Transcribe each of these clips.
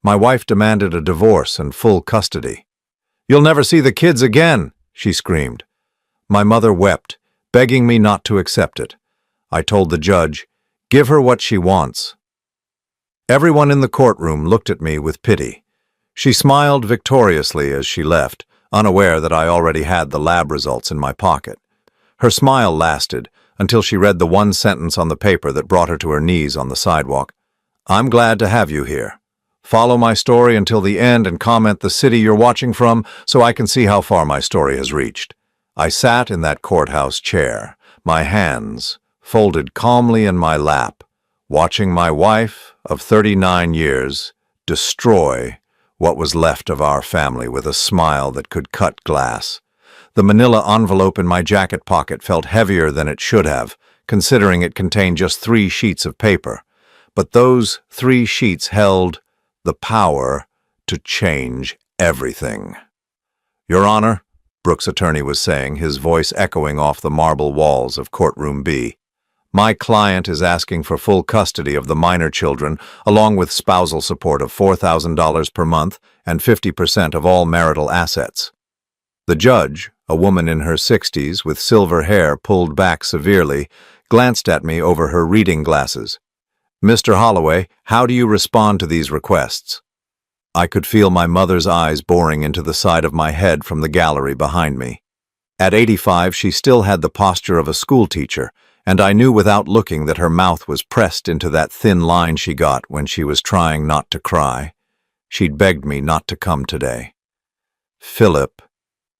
My wife demanded a divorce and full custody. "You'll never see the kids again," she screamed. My mother wept, begging me not to accept it. I told the judge, "Give her what she wants." Everyone in the courtroom looked at me with pity. She smiled victoriously as she left, unaware that I already had the lab results in my pocket. Her smile lasted until she read the one sentence on the paper that brought her to her knees on the sidewalk. "I'm glad to have you here. Follow my story until the end and comment the city you're watching from so I can see how far my story has reached." I sat in that courthouse chair, my hands folded calmly in my lap, watching my wife of 39 years destroy what was left of our family with a smile that could cut glass. The manila envelope in my jacket pocket felt heavier than it should have, considering it contained just 3 sheets of paper. But those 3 sheets held the power to change everything. "Your Honor," Brooks' attorney was saying, his voice echoing off the marble walls of courtroom B, "my client is asking for full custody of the minor children, along with spousal support of $4,000 per month and 50% of all marital assets." The judge, a woman in her 60s with silver hair pulled back severely, glanced at me over her reading glasses. "Mr. Holloway, how do you respond to these requests?" I could feel my mother's eyes boring into the side of my head from the gallery behind me. At 85, she still had the posture of a schoolteacher, and I knew without looking that her mouth was pressed into that thin line she got when she was trying not to cry. She'd begged me not to come today. "Philip,"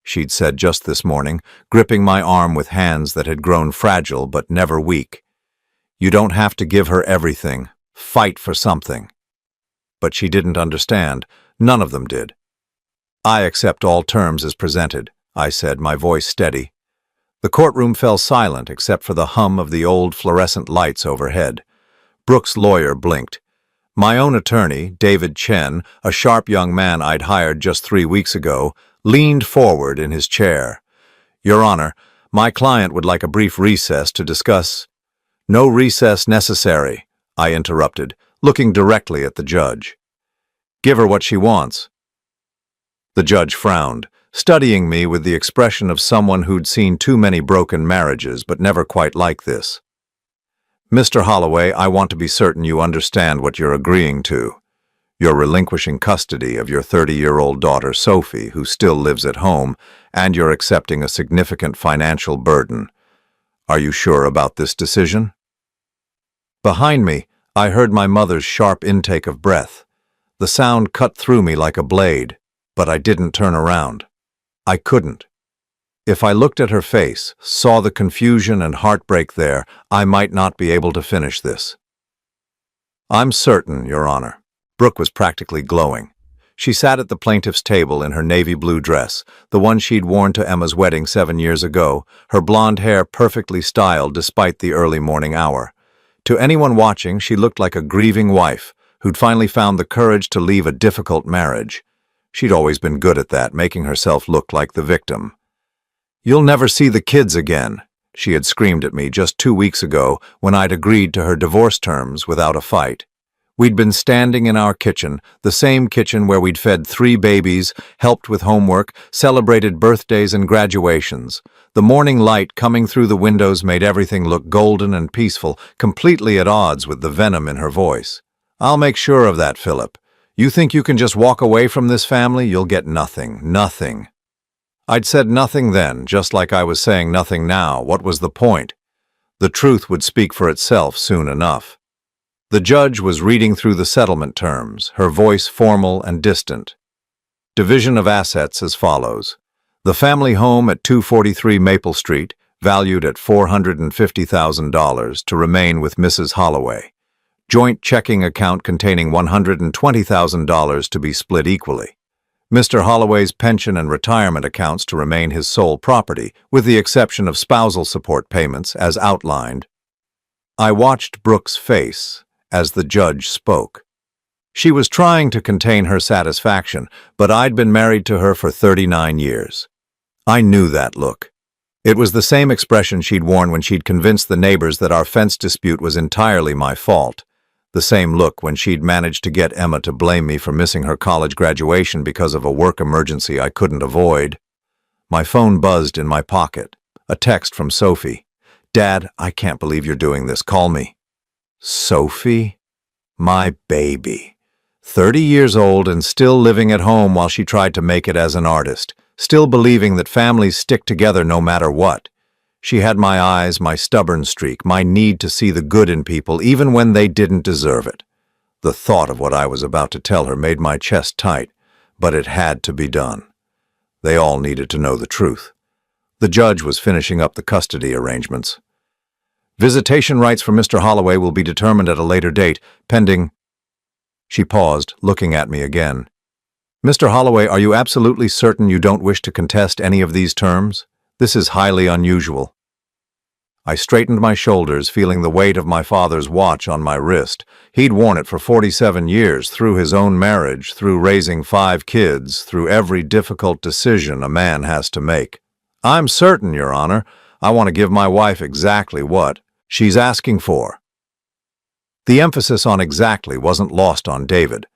she'd said just this morning, gripping my arm with hands that had grown fragile but never weak. "You don't have to give her everything. Fight for something." But she didn't understand. None of them did. "I accept all terms as presented," I said, my voice steady. The courtroom fell silent except for the hum of the old fluorescent lights overhead. Brooks' lawyer blinked. My own attorney, David Chen, a sharp young man I'd hired just 3 weeks ago, leaned forward in his chair. "Your Honor, my client would like a brief recess to discuss—" "No recess necessary," I interrupted, looking directly at the judge. "Give her what she wants." The judge frowned, studying me with the expression of someone who'd seen too many broken marriages but never quite like this. "Mr. Holloway, I want to be certain you understand what you're agreeing to. You're relinquishing custody of your 30-year-old daughter, Sophie, who still lives at home, and you're accepting a significant financial burden. Are you sure about this decision?" Behind me, I heard my mother's sharp intake of breath. The sound cut through me like a blade, but I didn't turn around. I couldn't. If I looked at her face, saw the confusion and heartbreak there, I might not be able to finish this. "I'm certain, Your Honor." Brooke was practically glowing. She sat at the plaintiff's table in her navy blue dress, the one she'd worn to Emma's wedding 7 years ago, her blonde hair perfectly styled despite the early morning hour. To anyone watching, she looked like a grieving wife who'd finally found the courage to leave a difficult marriage. She'd always been good at that, making herself look like the victim. "You'll never see the kids again," she had screamed at me just 2 weeks ago when I'd agreed to her divorce terms without a fight. We'd been standing in our kitchen, the same kitchen where we'd fed 3 babies, helped with homework, celebrated birthdays and graduations. The morning light coming through the windows made everything look golden and peaceful, completely at odds with the venom in her voice. "I'll make sure of that, Philip. You think you can just walk away from this family? You'll get nothing, nothing." I'd said nothing then, just like I was saying nothing now. What was the point? The truth would speak for itself soon enough. The judge was reading through the settlement terms, her voice formal and distant. Division of assets as follows. The family home at 243 Maple Street, valued at $450,000, to remain with Mrs. Holloway. Joint checking account containing $120,000 to be split equally. Mr. Holloway's pension and retirement accounts to remain his sole property, with the exception of spousal support payments as outlined. I watched Brooke's face as the judge spoke. She was trying to contain her satisfaction, but I'd been married to her for 39 years. I knew that look. It was the same expression she'd worn when she'd convinced the neighbors that our fence dispute was entirely my fault. The same look when she'd managed to get Emma to blame me for missing her college graduation because of a work emergency I couldn't avoid. My phone buzzed in my pocket. A text from Sophie. "Dad, I can't believe you're doing this. Call me." Sophie? My baby. 30 years old and still living at home while she tried to make it as an artist, still believing that families stick together no matter what. She had my eyes, my stubborn streak, my need to see the good in people even when they didn't deserve it. The thought of what I was about to tell her made my chest tight, but it had to be done. They all needed to know the truth. The judge was finishing up the custody arrangements. "Visitation rights for Mr. Holloway will be determined at a later date, pending—" She paused, looking at me again. "Mr. Holloway, are you absolutely certain you don't wish to contest any of these terms? This is highly unusual." I straightened my shoulders, feeling the weight of my father's watch on my wrist. He'd worn it for 47 years, through his own marriage, through raising 5 kids, through every difficult decision a man has to make. "I'm certain, Your Honor. I want to give my wife exactly what she's asking for." The emphasis on exactly wasn't lost on David.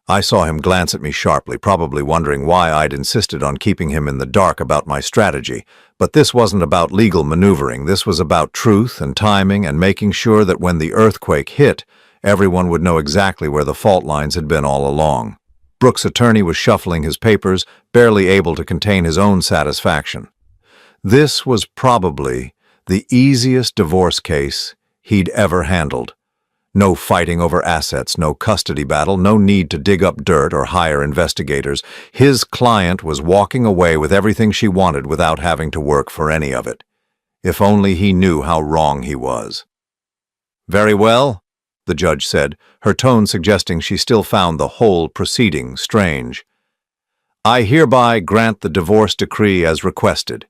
I saw him glance at me sharply, probably wondering why I'd insisted on keeping him in the dark about my strategy. But this wasn't about legal maneuvering. This was about truth and timing and making sure that when the earthquake hit, everyone would know exactly where the fault lines had been all along. Brooke's attorney was shuffling his papers, barely able to contain his own satisfaction. This was probably the easiest divorce case he'd ever handled. No fighting over assets, no custody battle, no need to dig up dirt or hire investigators. His client was walking away with everything she wanted without having to work for any of it. If only he knew how wrong he was. "Very well," the judge said, her tone suggesting she still found the whole proceeding strange. "I hereby grant the divorce decree as requested.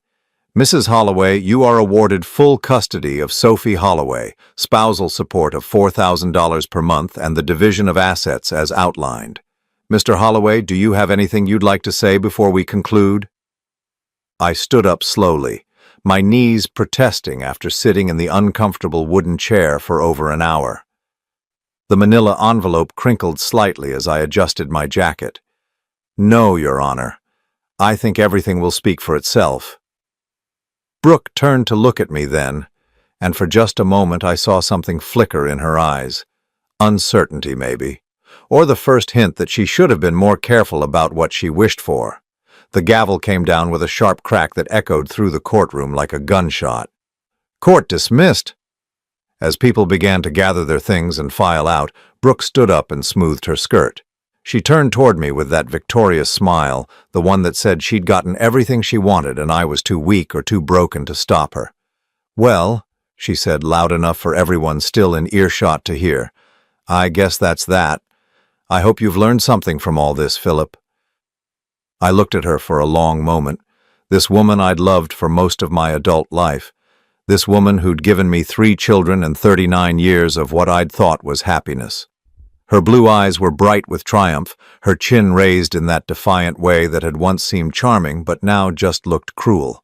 Mrs. Holloway, you are awarded full custody of Sophie Holloway, spousal support of $4,000 per month, and the division of assets as outlined. Mr. Holloway, do you have anything you'd like to say before we conclude?" I stood up slowly, my knees protesting after sitting in the uncomfortable wooden chair for over an hour. The manila envelope crinkled slightly as I adjusted my jacket. "No, Your Honor. I think everything will speak for itself." Brooke turned to look at me then, and for just a moment I saw something flicker in her eyes. Uncertainty, maybe, or the first hint that she should have been more careful about what she wished for. The gavel came down with a sharp crack that echoed through the courtroom like a gunshot. "Court dismissed." As people began to gather their things and file out, Brooke stood up and smoothed her skirt. She turned toward me with that victorious smile, the one that said she'd gotten everything she wanted and I was too weak or too broken to stop her. "Well," she said loud enough for everyone still in earshot to hear, "I guess that's that. I hope you've learned something from all this, Philip." I looked at her for a long moment. This woman I'd loved for most of my adult life. This woman who'd given me 3 children and 39 years of what I'd thought was happiness. Her blue eyes were bright with triumph, her chin raised in that defiant way that had once seemed charming but now just looked cruel.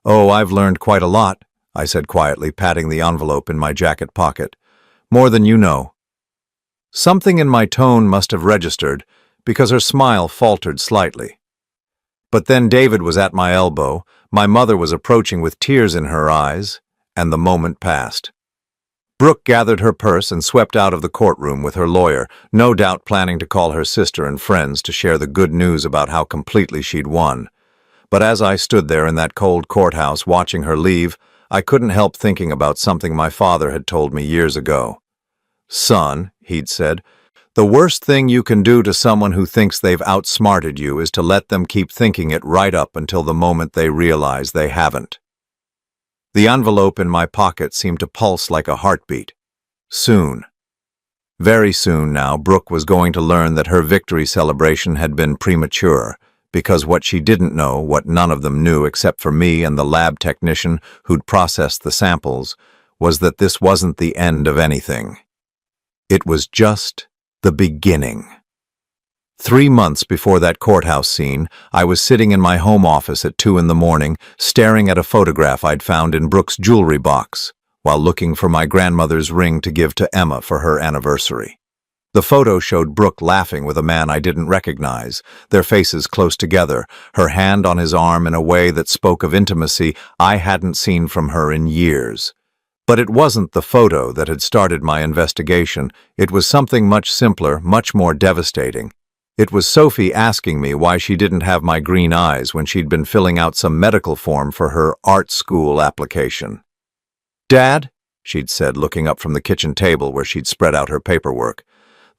"Oh, I've learned quite a lot," I said quietly, patting the envelope in my jacket pocket. "More than you know." Something in my tone must have registered, because her smile faltered slightly. But then David was at my elbow, my mother was approaching with tears in her eyes, and the moment passed. Brooke gathered her purse and swept out of the courtroom with her lawyer, no doubt planning to call her sister and friends to share the good news about how completely she'd won. But as I stood there in that cold courthouse watching her leave, I couldn't help thinking about something my father had told me years ago. "Son," he'd said, "the worst thing you can do to someone who thinks they've outsmarted you is to let them keep thinking it right up until the moment they realize they haven't." The envelope in my pocket seemed to pulse like a heartbeat. Soon, very soon now, Brooke was going to learn that her victory celebration had been premature, because what she didn't know, what none of them knew except for me and the lab technician who'd processed the samples, was that this wasn't the end of anything. It was just the beginning. 3 months before that courthouse scene, I was sitting in my home office at 2 in the morning, staring at a photograph I'd found in Brooke's jewelry box, while looking for my grandmother's ring to give to Emma for her anniversary. The photo showed Brooke laughing with a man I didn't recognize, their faces close together, her hand on his arm in a way that spoke of intimacy I hadn't seen from her in years. But it wasn't the photo that had started my investigation. It was something much simpler, much more devastating. It was Sophie asking me why she didn't have my green eyes when she'd been filling out some medical form for her art school application. "Dad," she'd said, looking up from the kitchen table where she'd spread out her paperwork,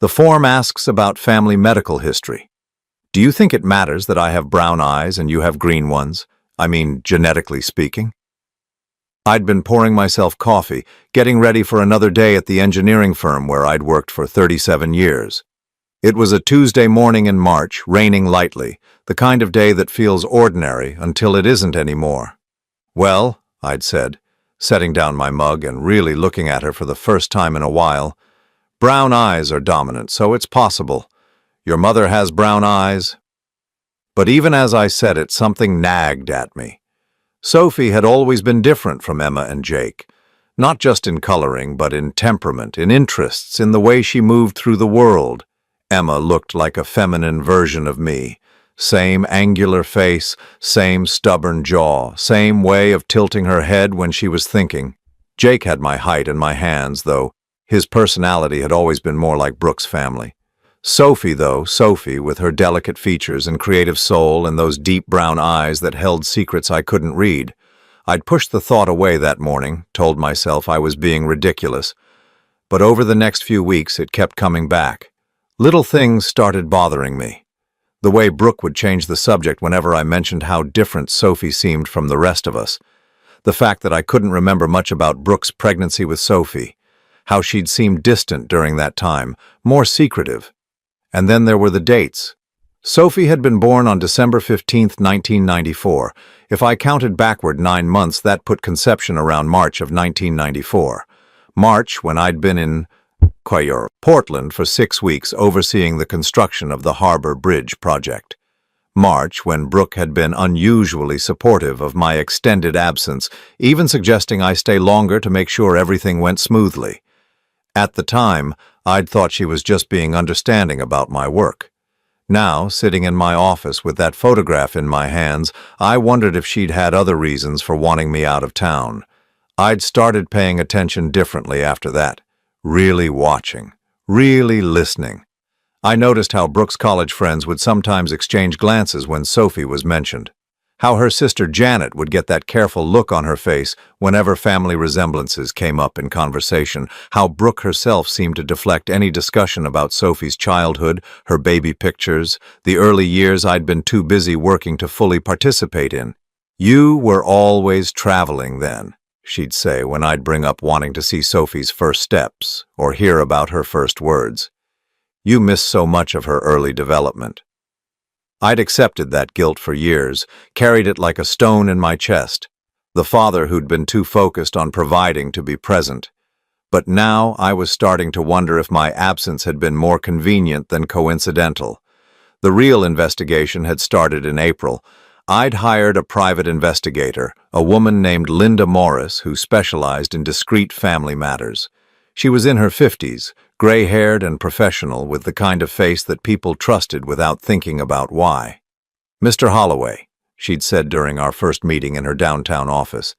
"the form asks about family medical history. Do you think it matters that I have brown eyes and you have green ones? I mean, genetically speaking?" I'd been pouring myself coffee, getting ready for another day at the engineering firm where I'd worked for 37 years. It was a Tuesday morning in March, raining lightly, the kind of day that feels ordinary until it isn't anymore. "Well," I'd said, setting down my mug and really looking at her for the first time in a while, "brown eyes are dominant, so it's possible. Your mother has brown eyes." But even as I said it, something nagged at me. Sophie had always been different from Emma and Jake, not just in coloring, but in temperament, in interests, in the way she moved through the world. Emma looked like a feminine version of me. Same angular face, same stubborn jaw, same way of tilting her head when she was thinking. Jake had my height and my hands, though his personality had always been more like Brooke's family. Sophie, with her delicate features and creative soul and those deep brown eyes that held secrets I couldn't read. I'd pushed the thought away that morning, told myself I was being ridiculous. But over the next few weeks it kept coming back. Little things started bothering me. The way Brooke would change the subject whenever I mentioned how different Sophie seemed from the rest of us. The fact that I couldn't remember much about Brooke's pregnancy with Sophie. How she'd seemed distant during that time, more secretive. And then there were the dates. Sophie had been born on December 15th, 1994. If I counted backward 9 months, that put conception around March of 1994. March, when I'd been in Portland for 6 weeks overseeing the construction of the Harbor Bridge project. March, when Brooke had been unusually supportive of my extended absence, even suggesting I stay longer to make sure everything went smoothly. At the time, I'd thought she was just being understanding about my work. Now, sitting in my office with that photograph in my hands, I wondered if she'd had other reasons for wanting me out of town. I'd started paying attention differently after that, really watching, really listening. I noticed how Brooke's college friends would sometimes exchange glances when Sophie was mentioned. How her sister Janet would get that careful look on her face whenever family resemblances came up in conversation. How Brooke herself seemed to deflect any discussion about Sophie's childhood, her baby pictures, the early years I'd been too busy working to fully participate in. "You were always traveling then," she'd say when I'd bring up wanting to see Sophie's first steps or hear about her first words. "You missed so much of her early development." I'd accepted that guilt for years, carried it like a stone in my chest, the father who'd been too focused on providing to be present. But now I was starting to wonder if my absence had been more convenient than coincidental. The real investigation had started in April. I'd hired a private investigator, a woman named Linda Morris, who specialized in discrete family matters. She was in her 50s, gray-haired and professional, with the kind of face that people trusted without thinking about why. "Mr. Holloway," she'd said during our first meeting in her downtown office,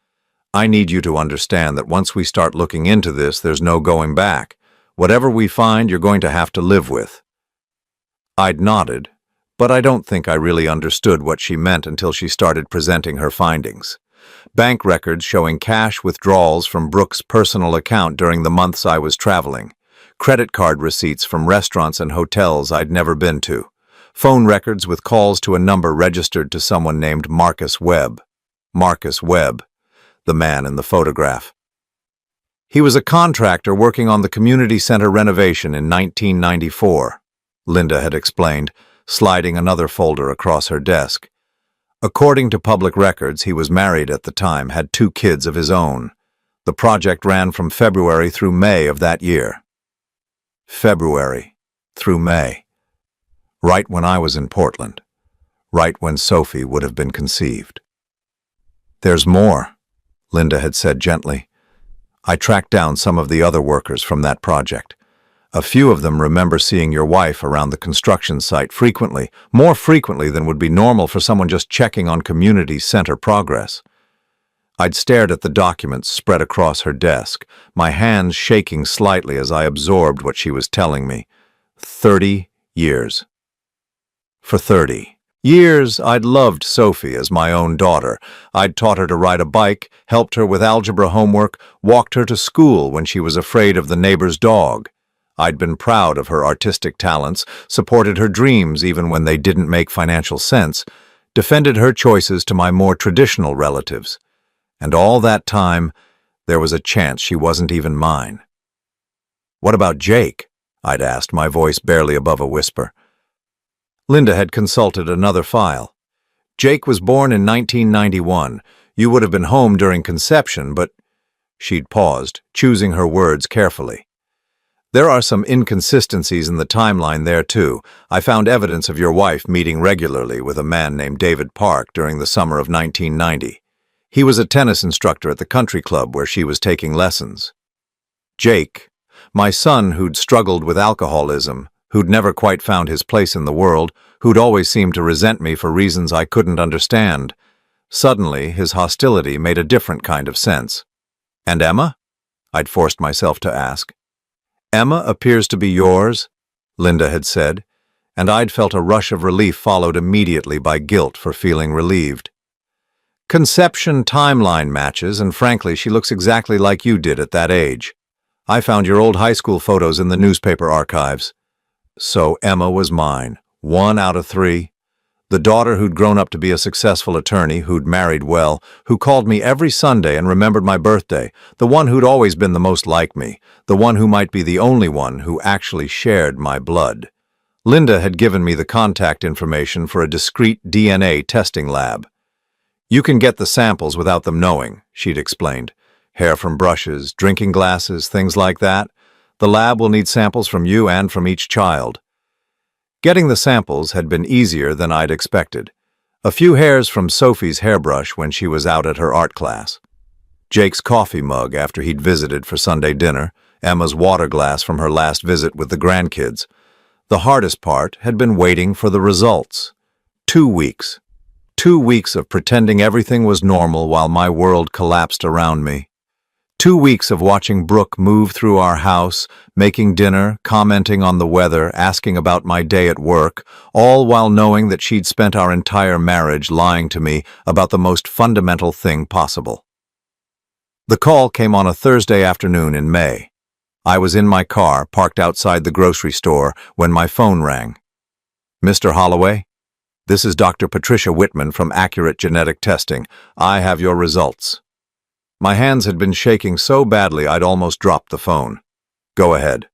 "I need you to understand that once we start looking into this, there's no going back. Whatever we find, you're going to have to live with." I'd nodded, but I don't think I really understood what she meant until she started presenting her findings. Bank records showing cash withdrawals from Brooke's personal account during the months I was traveling. Credit card receipts from restaurants and hotels I'd never been to. Phone records with calls to a number registered to someone named Marcus Webb. Marcus Webb, the man in the photograph. He was a contractor working on the community center renovation in 1994, Linda had explained, sliding another folder across her desk. According to public records, he was married at the time, had 2 kids of his own. The project ran from February through May of that year. February through May. Right when I was in Portland. Right when Sophie would have been conceived. "There's more," Linda had said gently. "I tracked down some of the other workers from that project. A few of them remember seeing your wife around the construction site frequently, more frequently than would be normal for someone just checking on community center progress. I'd stared at the documents spread across her desk, my hands shaking slightly as I absorbed what she was telling me. 30 years. For 30 years, I'd loved Sophie as my own daughter. I'd taught her to ride a bike, helped her with algebra homework, walked her to school when she was afraid of the neighbor's dog. I'd been proud of her artistic talents, supported her dreams even when they didn't make financial sense, defended her choices to my more traditional relatives. And all that time, there was a chance she wasn't even mine. "What about Jake?" I'd asked, my voice barely above a whisper. Linda had consulted another file. "Jake was born in 1991. You would have been home during conception, but—" She'd paused, choosing her words carefully. "There are some inconsistencies in the timeline there, too. I found evidence of your wife meeting regularly with a man named David Park during the summer of 1990. He was a tennis instructor at the country club where she was taking lessons. Jake, my son who'd struggled with alcoholism, who'd never quite found his place in the world, who'd always seemed to resent me for reasons I couldn't understand. Suddenly, his hostility made a different kind of sense. And Emma?" I'd forced myself to ask. "Emma appears to be yours," Linda had said, and I'd felt a rush of relief followed immediately by guilt for feeling relieved. "Conception timeline matches, and frankly, she looks exactly like you did at that age. I found your old high school photos in the newspaper archives." So Emma was mine, 1 out of 3. The daughter who'd grown up to be a successful attorney, who'd married well, who called me every Sunday and remembered my birthday, the one who'd always been the most like me, the one who might be the only one who actually shared my blood. Linda had given me the contact information for a discrete DNA testing lab. "You can get the samples without them knowing," she'd explained. "Hair from brushes, drinking glasses, things like that. The lab will need samples from you and from each child." Getting the samples had been easier than I'd expected. A few hairs from Sophie's hairbrush when she was out at her art class. Jake's coffee mug after he'd visited for Sunday dinner, Emma's water glass from her last visit with the grandkids. The hardest part had been waiting for the results. 2 weeks. 2 weeks of pretending everything was normal while my world collapsed around me. 2 weeks of watching Brooke move through our house, making dinner, commenting on the weather, asking about my day at work, all while knowing that she'd spent our entire marriage lying to me about the most fundamental thing possible. The call came on a Thursday afternoon in May. I was in my car, parked outside the grocery store, when my phone rang. "Mr. Holloway? This is Dr. Patricia Whitman from Accurate Genetic Testing. I have your results." My hands had been shaking so badly I'd almost dropped the phone. "Go ahead."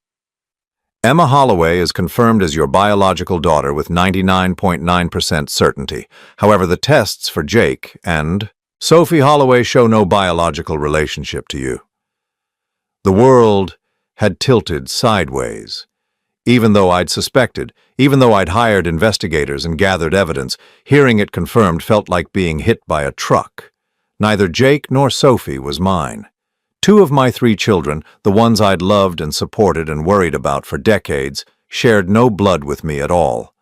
"Emma Holloway is confirmed as your biological daughter with 99.9% certainty. However, the tests for Jake and Sophie Holloway show no biological relationship to you." The world had tilted sideways. Even though I'd suspected, even though I'd hired investigators and gathered evidence, hearing it confirmed felt like being hit by a truck. Neither Jake nor Sophie was mine. 2 of my 3 children, the ones I'd loved and supported and worried about for decades, shared no blood with me at all.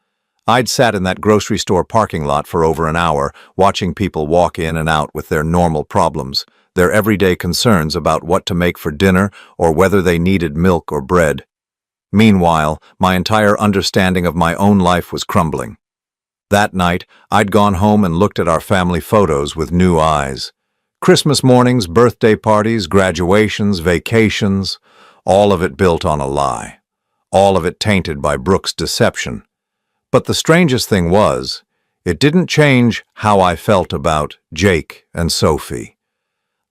I'd sat in that grocery store parking lot for over an hour, watching people walk in and out with their normal problems, their everyday concerns about what to make for dinner or whether they needed milk or bread. Meanwhile, my entire understanding of my own life was crumbling. That night, I'd gone home and looked at our family photos with new eyes. Christmas mornings, birthday parties, graduations, vacations, all of it built on a lie. All of it tainted by Brooke's deception. But the strangest thing was, it didn't change how I felt about Jake and Sophie.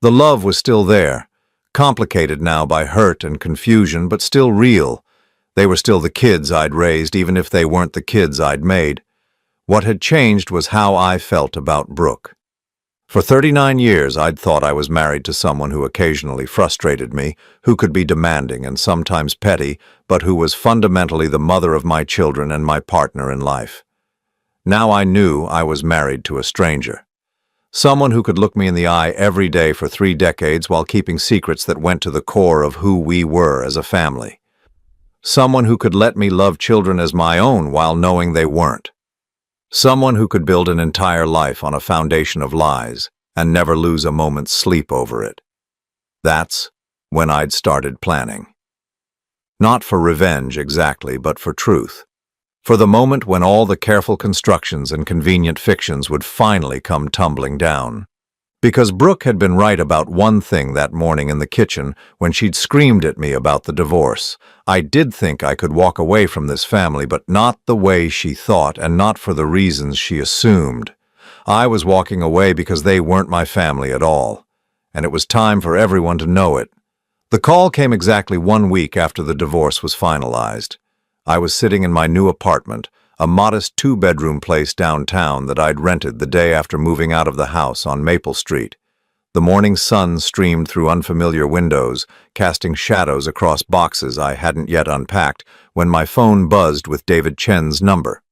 The love was still there, complicated now by hurt and confusion, but still real. They were still the kids I'd raised, even if they weren't the kids I'd made. What had changed was how I felt about Brooke. For 39 years, I'd thought I was married to someone who occasionally frustrated me, who could be demanding and sometimes petty, but who was fundamentally the mother of my children and my partner in life. Now I knew I was married to a stranger. Someone who could look me in the eye every day for 3 decades while keeping secrets that went to the core of who we were as a family. Someone who could let me love children as my own while knowing they weren't. Someone who could build an entire life on a foundation of lies and never lose a moment's sleep over it. That's when I'd started planning. Not for revenge exactly, but for truth. For the moment when all the careful constructions and convenient fictions would finally come tumbling down. Because Brooke had been right about one thing that morning in the kitchen when she'd screamed at me about the divorce. I did think I could walk away from this family, but not the way she thought and not for the reasons she assumed. I was walking away because they weren't my family at all, and it was time for everyone to know it. The call came exactly 1 week after the divorce was finalized. I was sitting in my new apartment, a modest 2-bedroom place downtown that I'd rented the day after moving out of the house on Maple Street. The morning sun streamed through unfamiliar windows, casting shadows across boxes I hadn't yet unpacked, when my phone buzzed with David Chen's number.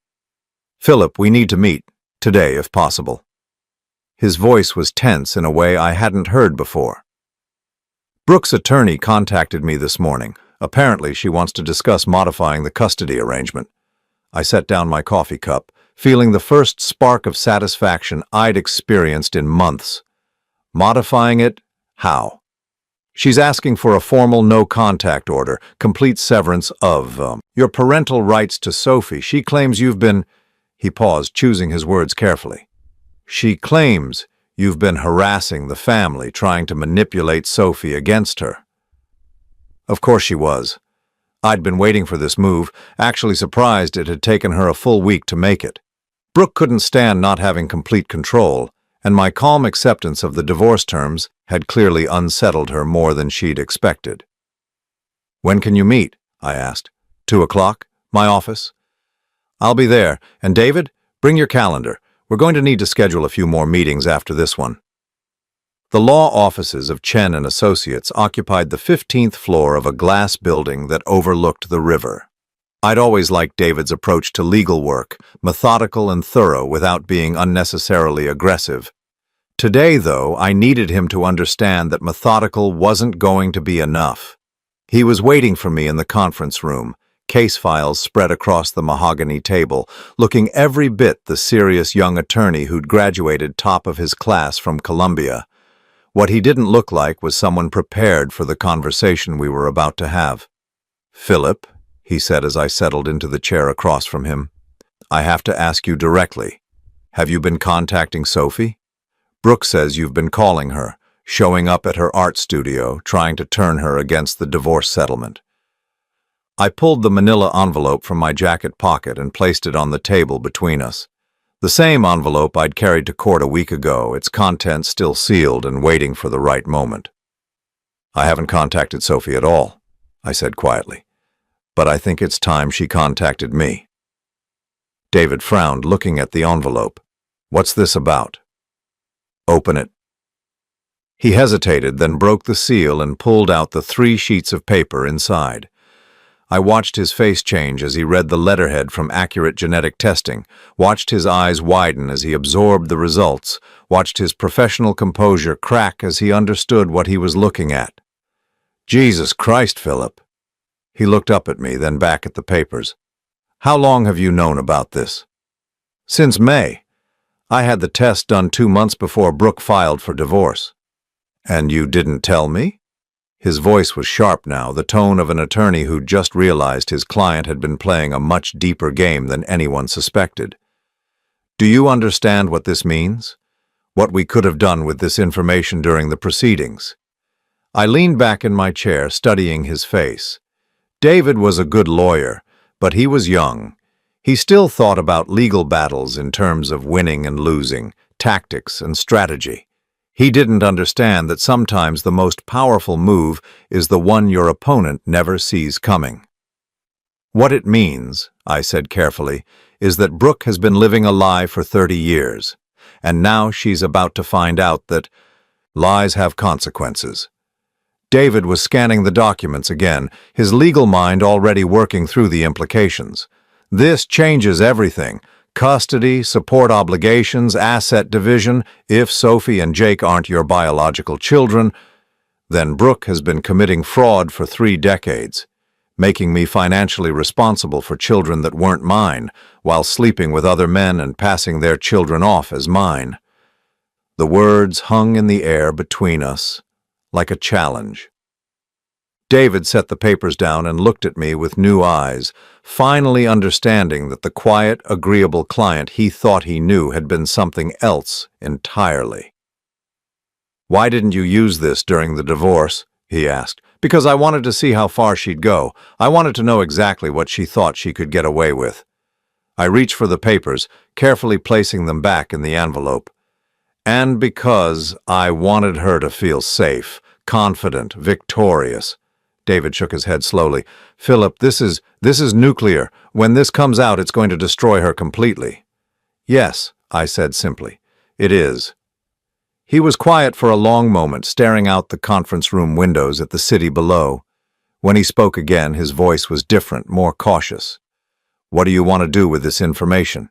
"Philip, we need to meet, today if possible." His voice was tense in a way I hadn't heard before. "Brooke's attorney contacted me this morning. Apparently she wants to discuss modifying the custody arrangement." I set down my coffee cup, feeling the first spark of satisfaction I'd experienced in months. Modifying it? How? "She's asking for a formal no-contact order, complete severance of, your parental rights to Sophie. She claims you've been—" He paused, choosing his words carefully. "She claims you've been harassing the family, trying to manipulate Sophie against her." Of course she was. I'd been waiting for this move, actually surprised it had taken her a full week to make it. Brooke couldn't stand not having complete control, and my calm acceptance of the divorce terms had clearly unsettled her more than she'd expected. "When can you meet?" I asked. 2 o'clock? My office? "I'll be there. And David, bring your calendar. We're going to need to schedule a few more meetings after this one." The law offices of Chen and Associates occupied the 15th floor of a glass building that overlooked the river. I'd always liked David's approach to legal work, methodical and thorough without being unnecessarily aggressive. Today, though, I needed him to understand that methodical wasn't going to be enough. He was waiting for me in the conference room, case files spread across the mahogany table, looking every bit the serious young attorney who'd graduated top of his class from Columbia. What he didn't look like was someone prepared for the conversation we were about to have. "Philip," he said as I settled into the chair across from him, "I have to ask you directly. Have you been contacting Sophie? Brooke says you've been calling her, showing up at her art studio, trying to turn her against the divorce settlement." I pulled the manila envelope from my jacket pocket and placed it on the table between us. The same envelope I'd carried to court a week ago, its contents still sealed and waiting for the right moment. "I haven't contacted Sophie at all," I said quietly, "but I think it's time she contacted me." David frowned, looking at the envelope. "What's this about?" "Open it." He hesitated, then broke the seal and pulled out the 3 sheets of paper inside. I watched his face change as he read the letterhead from Accurate Genetic Testing, watched his eyes widen as he absorbed the results, watched his professional composure crack as he understood what he was looking at. "Jesus Christ, Philip." He looked up at me, then back at the papers. "How long have you known about this?" "Since May. I had the test done 2 months before Brooke filed for divorce." "And you didn't tell me?" His voice was sharp now, the tone of an attorney who'd just realized his client had been playing a much deeper game than anyone suspected. "Do you understand what this means? What we could have done with this information during the proceedings?" I leaned back in my chair, studying his face. David was a good lawyer, but he was young. He still thought about legal battles in terms of winning and losing, tactics and strategy. He didn't understand that sometimes the most powerful move is the one your opponent never sees coming. "What it means," I said carefully, "is that Brooke has been living a lie for 30 years, and now she's about to find out that lies have consequences." David was scanning the documents again, his legal mind already working through the implications. "This changes everything. Custody, support obligations, asset division. If Sophie and Jake aren't your biological children, then Brooke has been committing fraud for 3 decades. making me financially responsible for children that weren't mine, while sleeping with other men and passing their children off as mine. The words hung in the air between us, like a challenge. David set the papers down and looked at me with new eyes, finally understanding that the quiet, agreeable client he thought he knew had been something else entirely. "Why didn't you use this during the divorce?" he asked. "Because I wanted to see how far she'd go. I wanted to know exactly what she thought she could get away with." I reached for the papers, carefully placing them back in the envelope. "And because I wanted her to feel safe, confident, victorious." David shook his head slowly. "Philip, this is nuclear. When this comes out, it's going to destroy her completely." "Yes," I said simply. "It is." He was quiet for a long moment, staring out the conference room windows at the city below. When he spoke again, his voice was different, more cautious. "What do you want to do with this information?"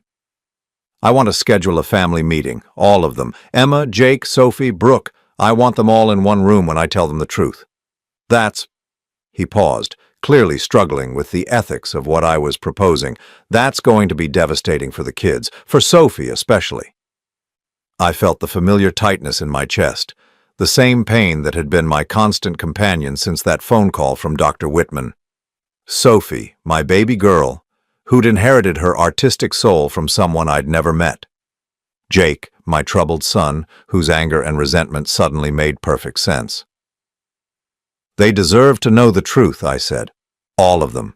"I want to schedule a family meeting, all of them. Emma, Jake, Sophie, Brooke. I want them all in one room when I tell them the truth." "That's—" He paused, clearly struggling with the ethics of what I was proposing. "That's going to be devastating for the kids, for Sophie especially." I felt the familiar tightness in my chest, the same pain that had been my constant companion since that phone call from Dr. Whitman. Sophie, my baby girl, who'd inherited her artistic soul from someone I'd never met. Jake, my troubled son, whose anger and resentment suddenly made perfect sense. "They deserve to know the truth," I said. "All of them.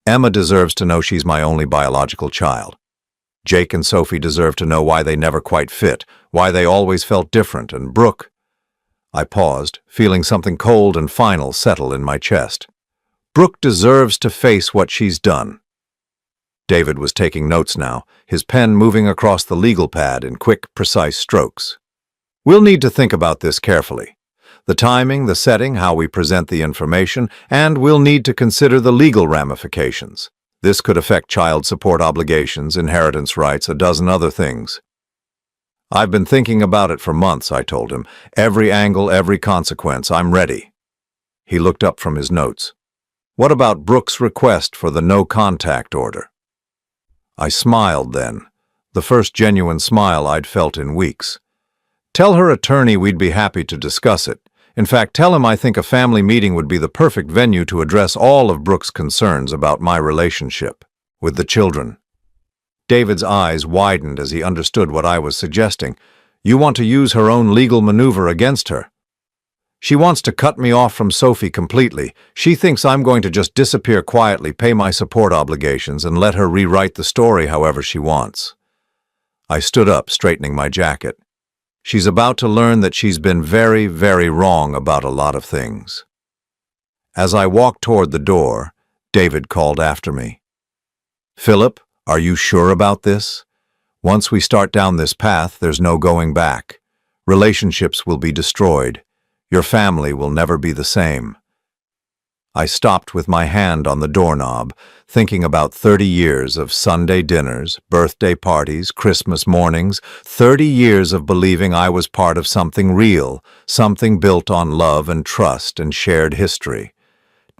Emma deserves to know she's my only biological child. Jake and Sophie deserve to know why they never quite fit, why they always felt different, and Brooke—" I paused, feeling something cold and final settle in my chest. "Brooke deserves to face what she's done." David was taking notes now, his pen moving across the legal pad in quick, precise strokes. "We'll need to think about this carefully. The timing, the setting, how we present the information, and we'll need to consider the legal ramifications. This could affect child support obligations, inheritance rights, a dozen other things." "I've been thinking about it for months," I told him. "Every angle, every consequence. I'm ready." He looked up from his notes. "What about Brooke's request for the no-contact order?" I smiled then, the first genuine smile I'd felt in weeks. "Tell her attorney we'd be happy to discuss it. In fact, tell him I think a family meeting would be the perfect venue to address all of Brooke's concerns about my relationship with the children." David's eyes widened as he understood what I was suggesting. "You want to use her own legal maneuver against her?" "She wants to cut me off from Sophie completely. She thinks I'm going to just disappear quietly, pay my support obligations, and let her rewrite the story however she wants." I stood up, straightening my jacket. "She's about to learn that she's been very, very wrong about a lot of things." As I walked toward the door, David called after me. "Philip, are you sure about this? Once we start down this path, there's no going back. Relationships will be destroyed. Your family will never be the same." I stopped with my hand on the doorknob, thinking about 30 years of Sunday dinners, birthday parties, Christmas mornings, 30 years of believing I was part of something real, something built on love and trust and shared history.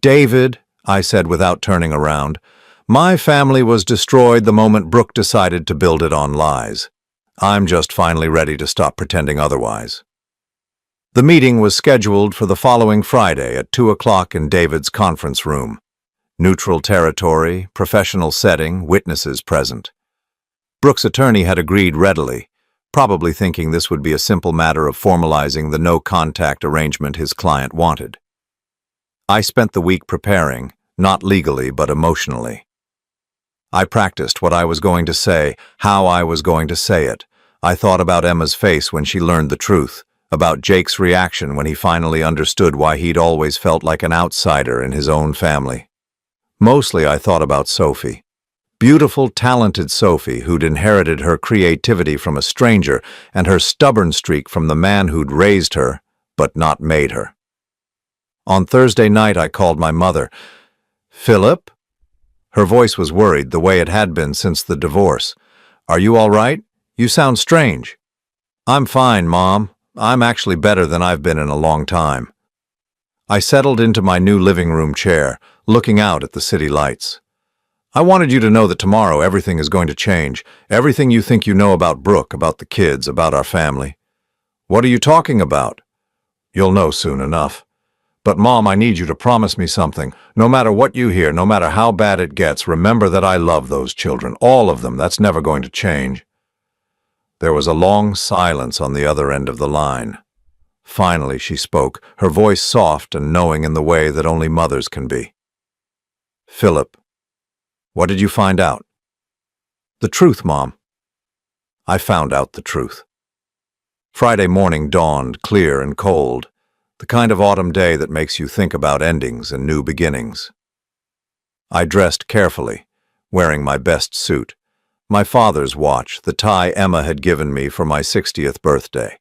"David," I said without turning around, "my family was destroyed the moment Brooke decided to build it on lies. I'm just finally ready to stop pretending otherwise." The meeting was scheduled for the following Friday at 2 o'clock in David's conference room. Neutral territory, professional setting, witnesses present. Brooke's attorney had agreed readily, probably thinking this would be a simple matter of formalizing the no-contact arrangement his client wanted. I spent the week preparing, not legally but emotionally. I practiced what I was going to say, how I was going to say it. I thought about Emma's face when she learned the truth, about Jake's reaction when he finally understood why he'd always felt like an outsider in his own family. Mostly I thought about Sophie. Beautiful, talented Sophie who'd inherited her creativity from a stranger and her stubborn streak from the man who'd raised her, but not made her. On Thursday night I called my mother. "Philip?" Her voice was worried, the way it had been since the divorce. "Are you all right? You sound strange." "I'm fine, Mom. I'm actually better than I've been in a long time." I settled into my new living room chair, looking out at the city lights. I wanted you to know that tomorrow everything is going to change. Everything you think you know about Brooke, about the kids, about our family. What are you talking about? You'll know soon enough. But Mom, I need you to promise me something. No matter what you hear, no matter how bad it gets, remember that I love those children, all of them. That's never going to change. There was a long silence on the other end of the line. Finally, she spoke, her voice soft and knowing in the way that only mothers can be. Philip, what did you find out? The truth, Mom. I found out the truth. Friday morning dawned, clear and cold, the kind of autumn day that makes you think about endings and new beginnings. I dressed carefully, wearing my best suit, my father's watch, the tie Emma had given me for my 60th birthday.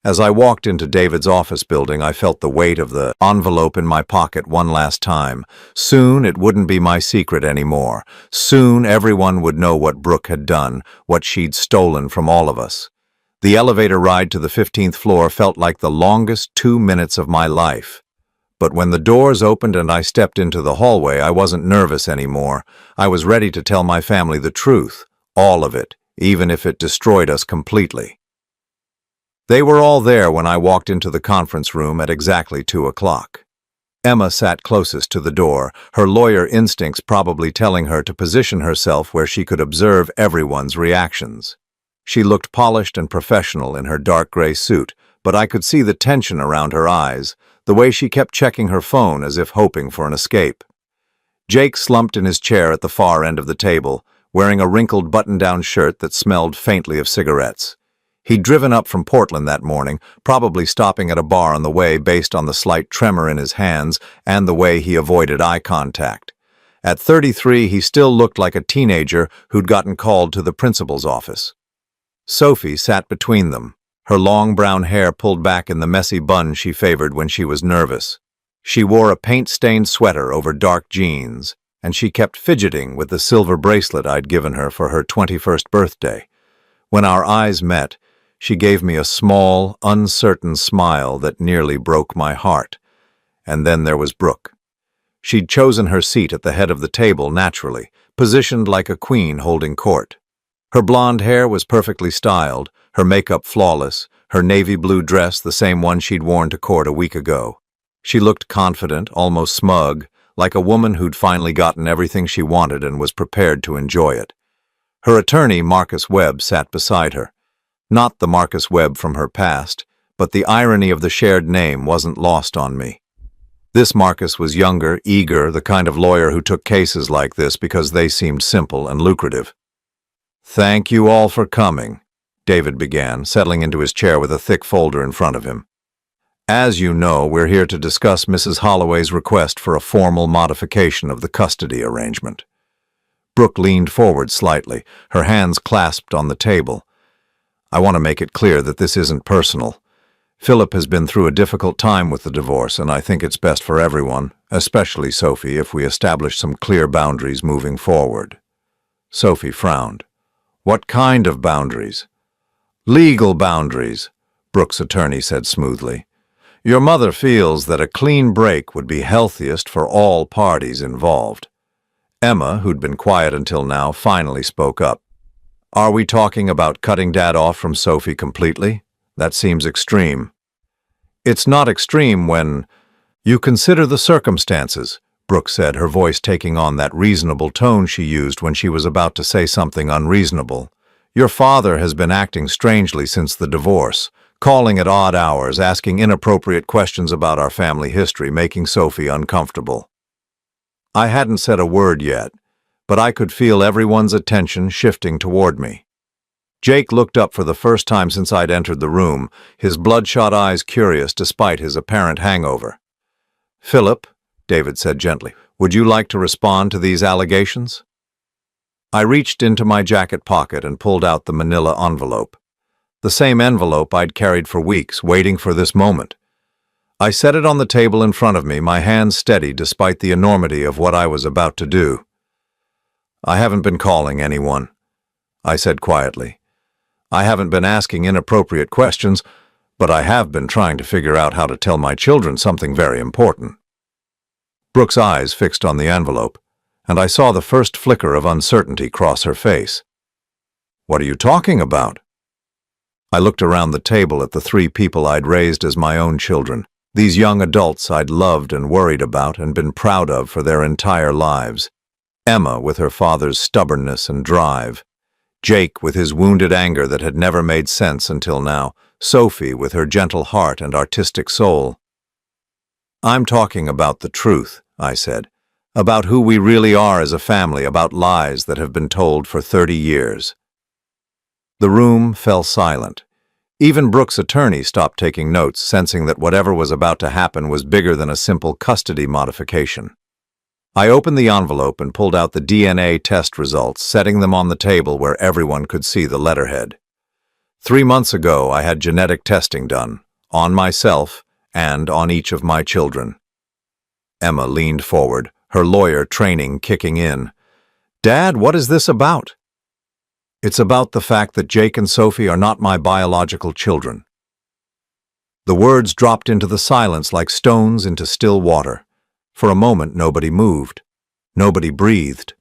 As I walked into David's office building, I felt the weight of the envelope in my pocket one last time. Soon it wouldn't be my secret anymore. Soon everyone would know what Brooke had done, what she'd stolen from all of us. The elevator ride to the 15th floor felt like the longest 2 minutes of my life. But when the doors opened and I stepped into the hallway, I wasn't nervous anymore. I was ready to tell my family the truth, all of it, even if it destroyed us completely. They were all there when I walked into the conference room at exactly 2 o'clock. Emma sat closest to the door, her lawyer instincts probably telling her to position herself where she could observe everyone's reactions. She looked polished and professional in her dark gray suit, but I could see the tension around her eyes, the way she kept checking her phone as if hoping for an escape. Jake slumped in his chair at the far end of the table, wearing a wrinkled button-down shirt that smelled faintly of cigarettes. He'd driven up from Portland that morning, probably stopping at a bar on the way based on the slight tremor in his hands and the way he avoided eye contact. At 33, he still looked like a teenager who'd gotten called to the principal's office. Sophie sat between them, her long brown hair pulled back in the messy bun she favored when she was nervous. She wore a paint-stained sweater over dark jeans, and she kept fidgeting with the silver bracelet I'd given her for her 21st birthday. When our eyes met, she gave me a small, uncertain smile that nearly broke my heart. And then there was Brooke. She'd chosen her seat at the head of the table naturally, positioned like a queen holding court. Her blonde hair was perfectly styled, her makeup flawless, her navy blue dress the same one she'd worn to court a week ago. She looked confident, almost smug, like a woman who'd finally gotten everything she wanted and was prepared to enjoy it. Her attorney, Marcus Webb, sat beside her. Not the Marcus Webb from her past, but the irony of the shared name wasn't lost on me. This Marcus was younger, eager, the kind of lawyer who took cases like this because they seemed simple and lucrative. "Thank you all for coming," David began, settling into his chair with a thick folder in front of him. "As you know, we're here to discuss Mrs. Holloway's request for a formal modification of the custody arrangement." Brooke leaned forward slightly, her hands clasped on the table. "I want to make it clear that this isn't personal. Philip has been through a difficult time with the divorce, and I think it's best for everyone, especially Sophie, if we establish some clear boundaries moving forward." Sophie frowned. "What kind of boundaries?" "Legal boundaries," Brooke's attorney said smoothly. "Your mother feels that a clean break would be healthiest for all parties involved." Emma, who'd been quiet until now, finally spoke up. "Are we talking about cutting Dad off from Sophie completely? That seems extreme." "It's not extreme when you consider the circumstances," Brooke said, her voice taking on that reasonable tone she used when she was about to say something unreasonable. "Your father has been acting strangely since the divorce, calling at odd hours, asking inappropriate questions about our family history, making Sophie uncomfortable." I hadn't said a word yet, but I could feel everyone's attention shifting toward me. Jake looked up for the first time since I'd entered the room, his bloodshot eyes curious despite his apparent hangover. "Philip," David said gently, "would you like to respond to these allegations?" I reached into my jacket pocket and pulled out the manila envelope. The same envelope I'd carried for weeks, waiting for this moment. I set it on the table in front of me, my hands steady despite the enormity of what I was about to do. "I haven't been calling anyone," I said quietly. "I haven't been asking inappropriate questions, But I have been trying to figure out how to tell my children something very important. Brooke's eyes fixed on the envelope, and I saw the first flicker of uncertainty cross her face. What are you talking about? I looked around the table at the three people I'd raised as my own children, these young adults I'd loved and worried about and been proud of for their entire lives. Emma with her father's stubbornness and drive, Jake with his wounded anger that had never made sense until now, Sophie with her gentle heart and artistic soul. I'm talking about the truth, I said, about who we really are as a family, about lies that have been told for 30 years. The room fell silent. Even Brooke's attorney stopped taking notes, sensing that whatever was about to happen was bigger than a simple custody modification. I opened the envelope and pulled out the DNA test results, setting them on the table where everyone could see the letterhead. 3 months ago, I had genetic testing done, on myself and on each of my children. Emma leaned forward, her lawyer training kicking in. Dad, what is this about? It's about the fact that Jake and Sophie are not my biological children. The words dropped into the silence like stones into still water. For a moment, nobody moved. Nobody breathed.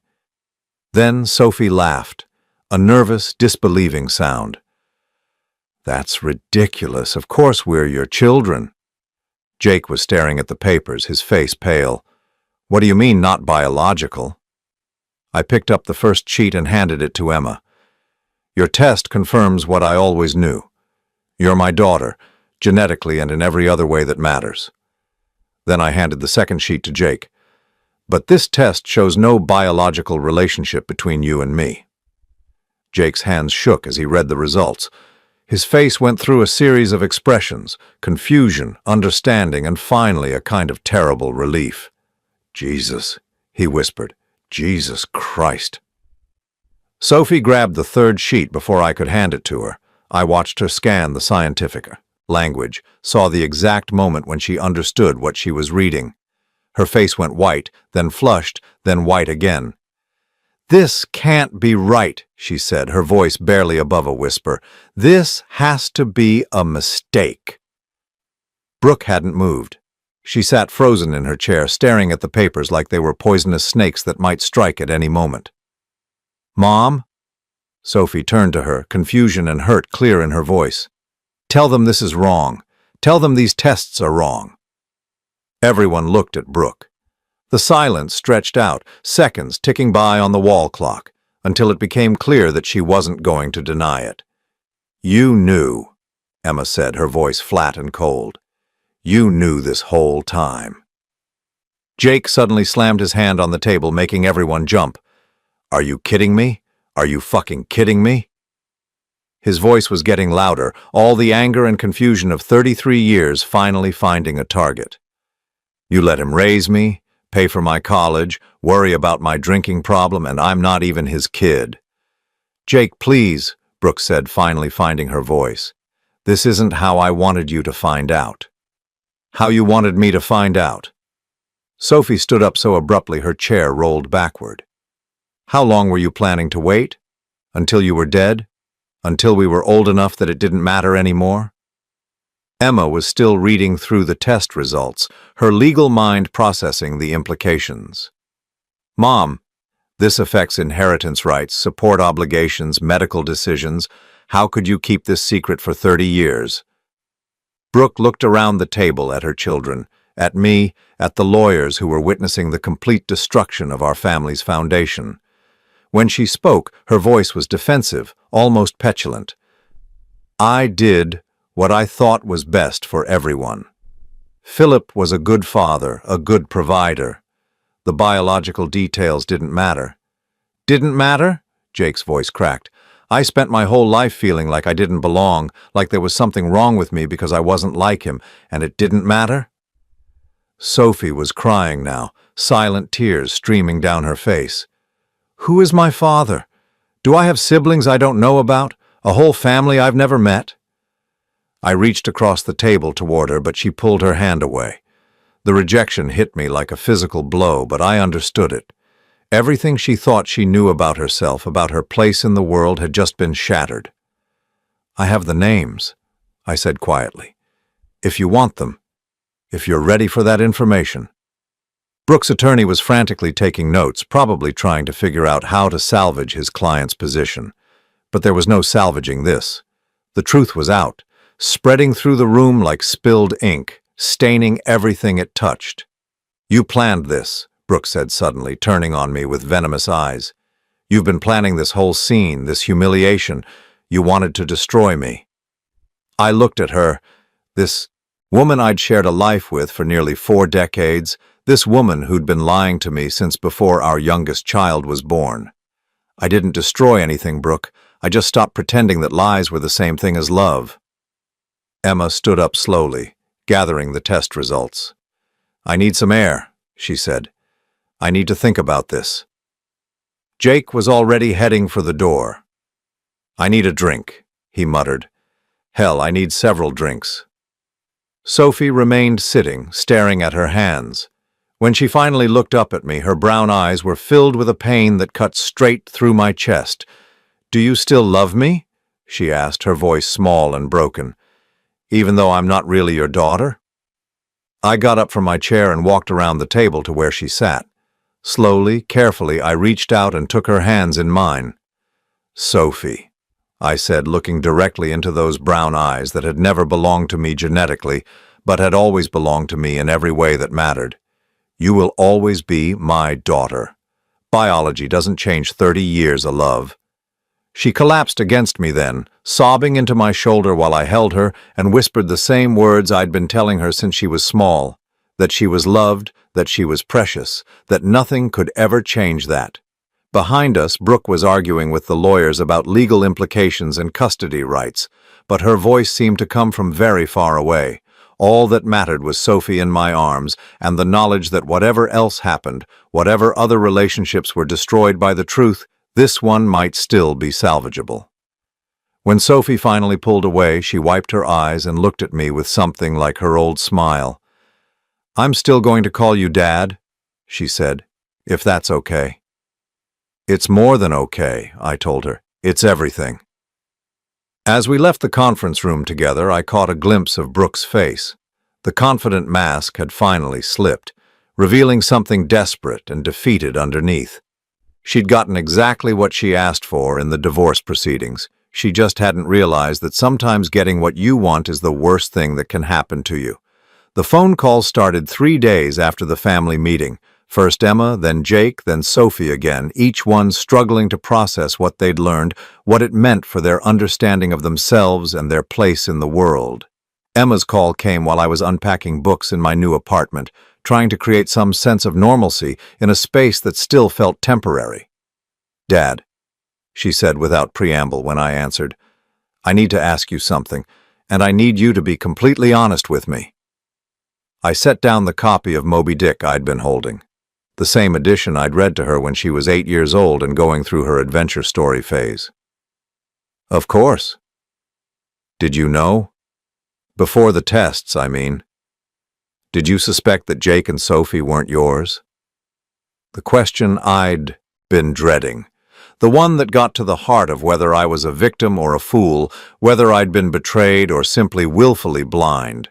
Then Sophie laughed, a nervous, disbelieving sound. That's ridiculous. Of course we're your children. Jake was staring at the papers, his face pale. What do you mean, not biological? I picked up the first sheet and handed it to Emma. Your test confirms what I always knew. You're my daughter, genetically and in every other way that matters. Then I handed the second sheet to Jake. But this test shows no biological relationship between you and me. Jake's hands shook as he read the results. His face went through a series of expressions, confusion, understanding, and finally a kind of terrible relief. Jesus, he whispered. Jesus Christ. Sophie grabbed the third sheet before I could hand it to her. I watched her scan the scientific language, saw the exact moment when she understood what she was reading. Her face went white, then flushed, then white again. This can't be right, she said, her voice barely above a whisper. This has to be a mistake. Brooke hadn't moved. She sat frozen in her chair, staring at the papers like they were poisonous snakes that might strike at any moment. Mom? Sophie turned to her, confusion and hurt clear in her voice. Tell them this is wrong. Tell them these tests are wrong. Everyone looked at Brooke. The silence stretched out, seconds ticking by on the wall clock, until it became clear that she wasn't going to deny it. You knew, Emma said, her voice flat and cold. You knew this whole time. Jake suddenly slammed his hand on the table, making everyone jump. Are you kidding me? Are you fucking kidding me? His voice was getting louder, all the anger and confusion of 33 years finally finding a target. You let him raise me, pay for my college, worry about my drinking problem, and I'm not even his kid. Jake, please, Brooke said, finally finding her voice. This isn't how I wanted you to find out. How you wanted me to find out. Sophie stood up so abruptly her chair rolled backward. How long were you planning to wait? Until you were dead? Until we were old enough that it didn't matter anymore? Emma was still reading through the test results, her legal mind processing the implications. Mom, this affects inheritance rights, support obligations, medical decisions. How could you keep this secret for 30 years? Brooke looked around the table at her children, at me, at the lawyers who were witnessing the complete destruction of our family's foundation. When she spoke, her voice was defensive, almost petulant. I did what I thought was best for everyone. Philip was a good father, a good provider. The biological details didn't matter. Didn't matter? Jake's voice cracked. I spent my whole life feeling like I didn't belong, like there was something wrong with me because I wasn't like him, and it didn't matter? Sophie was crying now, silent tears streaming down her face. Who is my father? Do I have siblings I don't know about? A whole family I've never met? I reached across the table toward her, but she pulled her hand away. The rejection hit me like a physical blow, but I understood it. Everything she thought she knew about herself, about her place in the world, had just been shattered. I have the names. I said quietly. If you want them. If you're ready for that information. Brooks' attorney was frantically taking notes, probably trying to figure out how to salvage his client's position. But there was no salvaging this. The truth was out, spreading through the room like spilled ink, staining everything it touched. You planned this, Brooks said suddenly, turning on me with venomous eyes. You've been planning this whole scene, this humiliation. You wanted to destroy me. I looked at her, this woman I'd shared a life with for nearly 4 decades, this woman who'd been lying to me since before our youngest child was born. I didn't destroy anything, Brooke. I just stopped pretending that lies were the same thing as love. Emma stood up slowly, gathering the test results. I need some air, she said. I need to think about this. Jake was already heading for the door. I need a drink, he muttered. Hell, I need several drinks. Sophie remained sitting, staring at her hands. When she finally looked up at me, her brown eyes were filled with a pain that cut straight through my chest. Do you still love me? She asked, her voice small and broken. Even though I'm not really your daughter? I got up from my chair and walked around the table to where she sat. Slowly, carefully, I reached out and took her hands in mine. Sophie, I said, looking directly into those brown eyes that had never belonged to me genetically, but had always belonged to me in every way that mattered. You will always be my daughter. Biology doesn't change 30 years of love. She collapsed against me then, sobbing into my shoulder while I held her and whispered the same words I'd been telling her since she was small, that she was loved, that she was precious, that nothing could ever change that. Behind us, Brooke was arguing with the lawyers about legal implications and custody rights, but her voice seemed to come from very far away. All that mattered was Sophie in my arms and the knowledge that whatever else happened, whatever other relationships were destroyed by the truth, this one might still be salvageable. When Sophie finally pulled away, she wiped her eyes and looked at me with something like her old smile. I'm still going to call you Dad, she said, if that's okay. It's more than okay, I told her. It's everything. As we left the conference room together, I caught a glimpse of Brooke's face. The confident mask had finally slipped, revealing something desperate and defeated underneath. She'd gotten exactly what she asked for in the divorce proceedings. She just hadn't realized that sometimes getting what you want is the worst thing that can happen to you. The phone call started 3 days after the family meeting. First Emma, then Jake, then Sophie again, each one struggling to process what they'd learned, what it meant for their understanding of themselves and their place in the world. Emma's call came while I was unpacking books in my new apartment, trying to create some sense of normalcy in a space that still felt temporary. Dad, she said without preamble when I answered, I need to ask you something, and I need you to be completely honest with me. I set down the copy of Moby Dick I'd been holding. The same edition I'd read to her when she was 8 years old and going through her adventure story phase. Of course. Did you know? Before the tests, I mean. Did you suspect that Jake and Sophie weren't yours? The question I'd been dreading. The one that got to the heart of whether I was a victim or a fool, whether I'd been betrayed or simply willfully blind.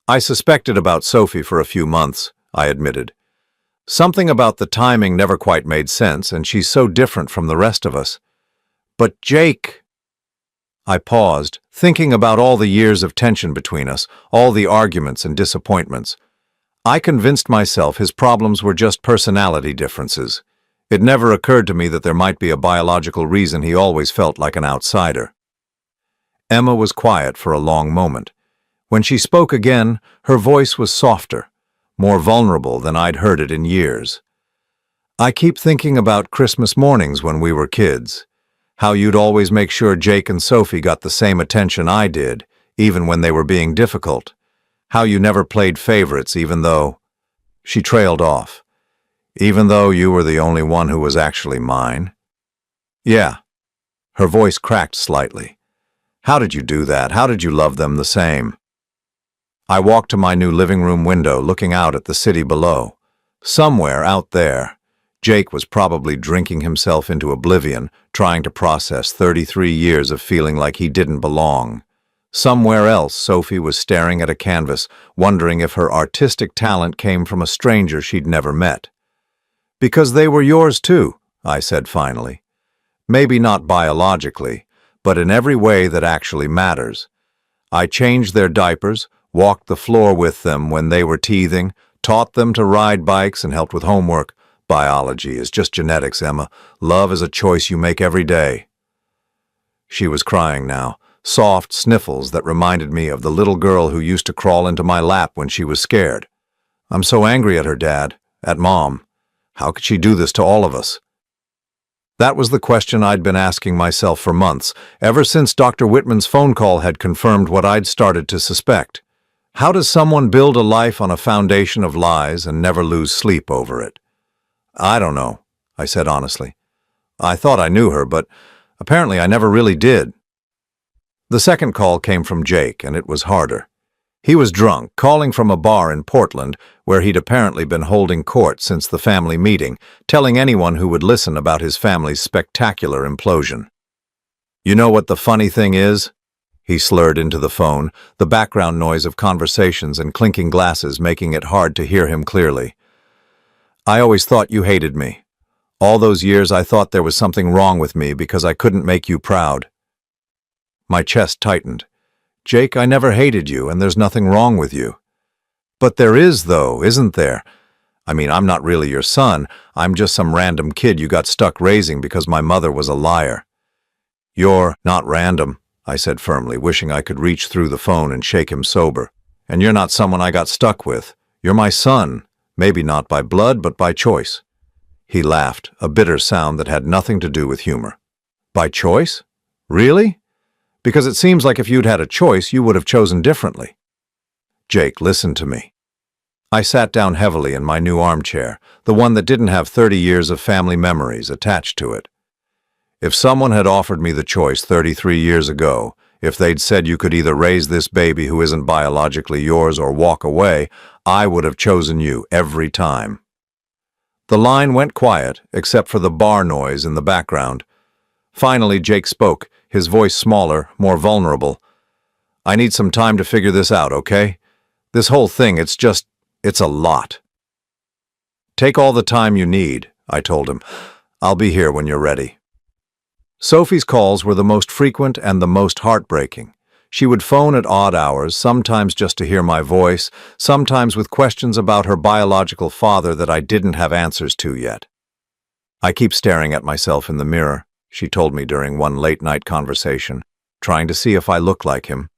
I suspected about Sophie for a few months, I admitted. Something about the timing never quite made sense, and she's so different from the rest of us. But Jake... I paused, thinking about all the years of tension between us, all the arguments and disappointments. I convinced myself his problems were just personality differences. It never occurred to me that there might be a biological reason he always felt like an outsider. Emma was quiet for a long moment. When she spoke again, her voice was softer, more vulnerable than I'd heard it in years. I keep thinking about Christmas mornings when we were kids, how you'd always make sure Jake and Sophie got the same attention I did, even when they were being difficult, how you never played favorites even though... She trailed off. Even though you were the only one who was actually mine? Yeah. Her voice cracked slightly. How did you do that? How did you love them the same? I walked to my new living room window, looking out at the city below. Somewhere out there, Jake was probably drinking himself into oblivion, trying to process 33 years of feeling like he didn't belong. Somewhere else, Sophie was staring at a canvas, wondering if her artistic talent came from a stranger she'd never met. "Because they were yours too," I said finally. "Maybe not biologically, but in every way that actually matters. I changed their diapers, walked the floor with them when they were teething, taught them to ride bikes and helped with homework. Biology is just genetics, Emma. Love is a choice you make every day." She was crying now, soft sniffles that reminded me of the little girl who used to crawl into my lap when she was scared. "I'm so angry at her, Dad, at Mom. How could she do this to all of us?" That was the question I'd been asking myself for months, ever since Dr. Whitman's phone call had confirmed what I'd started to suspect. How does someone build a life on a foundation of lies and never lose sleep over it? "I don't know," I said honestly. "I thought I knew her, but apparently I never really did." The second call came from Jake, and it was harder. He was drunk, calling from a bar in Portland, where he'd apparently been holding court since the family meeting, telling anyone who would listen about his family's spectacular implosion. "You know what the funny thing is?" He slurred into the phone, the background noise of conversations and clinking glasses making it hard to hear him clearly. "I always thought you hated me. All those years I thought there was something wrong with me because I couldn't make you proud." My chest tightened. "Jake, I never hated you, and there's nothing wrong with you." "But there is, though, isn't there? I mean, I'm not really your son. I'm just some random kid you got stuck raising because my mother was a liar." "You're not random," I said firmly, wishing I could reach through the phone and shake him sober. "And you're not someone I got stuck with. You're my son, maybe not by blood, but by choice." He laughed, a bitter sound that had nothing to do with humor. "By choice? Really? Because it seems like if you'd had a choice, you would have chosen differently." "Jake, listen to me." I sat down heavily in my new armchair, the one that didn't have 30 years of family memories attached to it. "If someone had offered me the choice 33 years ago, if they'd said you could either raise this baby who isn't biologically yours or walk away, I would have chosen you every time." The line went quiet, except for the bar noise in the background. Finally, Jake spoke, his voice smaller, more vulnerable. "I need some time to figure this out, okay? This whole thing, it's a lot." "Take all the time you need," I told him. "I'll be here when you're ready." Sophie's calls were the most frequent and the most heartbreaking. She would phone at odd hours, sometimes just to hear my voice, sometimes with questions about her biological father that I didn't have answers to yet. "I keep staring at myself in the mirror," she told me during one late-night conversation, "trying to see if I look like him,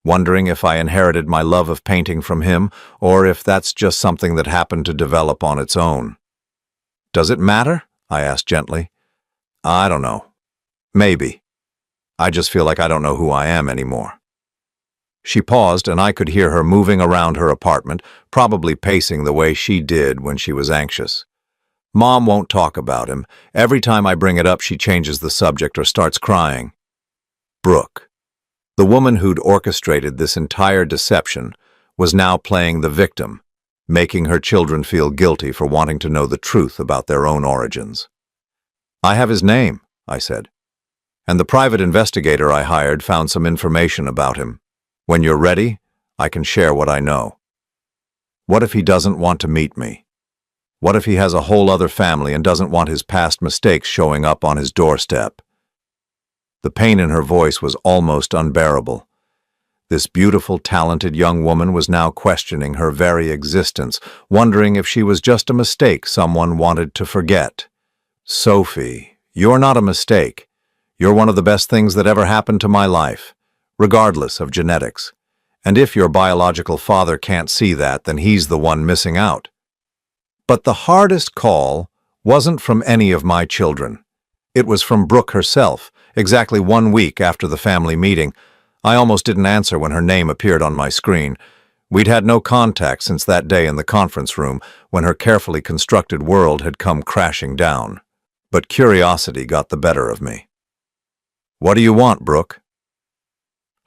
wondering if I inherited my love of painting from him, or if that's just something that happened to develop on its own." "Does it matter?" I asked gently. "I don't know. Maybe. I just feel like I don't know who I am anymore." She paused, and I could hear her moving around her apartment, probably pacing the way she did when she was anxious. "Mom won't talk about him. Every time I bring it up, she changes the subject or starts crying." Brooke, the woman who'd orchestrated this entire deception, was now playing the victim, making her children feel guilty for wanting to know the truth about their own origins. "I have his name," I said. "And the private investigator I hired found some information about him. When you're ready, I can share what I know." "What if he doesn't want to meet me? What if he has a whole other family and doesn't want his past mistakes showing up on his doorstep?" The pain in her voice was almost unbearable. This beautiful, talented young woman was now questioning her very existence, wondering if she was just a mistake someone wanted to forget. "Sophie, you're not a mistake. You're one of the best things that ever happened to my life, regardless of genetics. And if your biological father can't see that, then he's the one missing out." But the hardest call wasn't from any of my children. It was from Brooke herself, exactly 1 week after the family meeting. I almost didn't answer when her name appeared on my screen. We'd had no contact since that day in the conference room when her carefully constructed world had come crashing down. But curiosity got the better of me. "What do you want, Brooke?"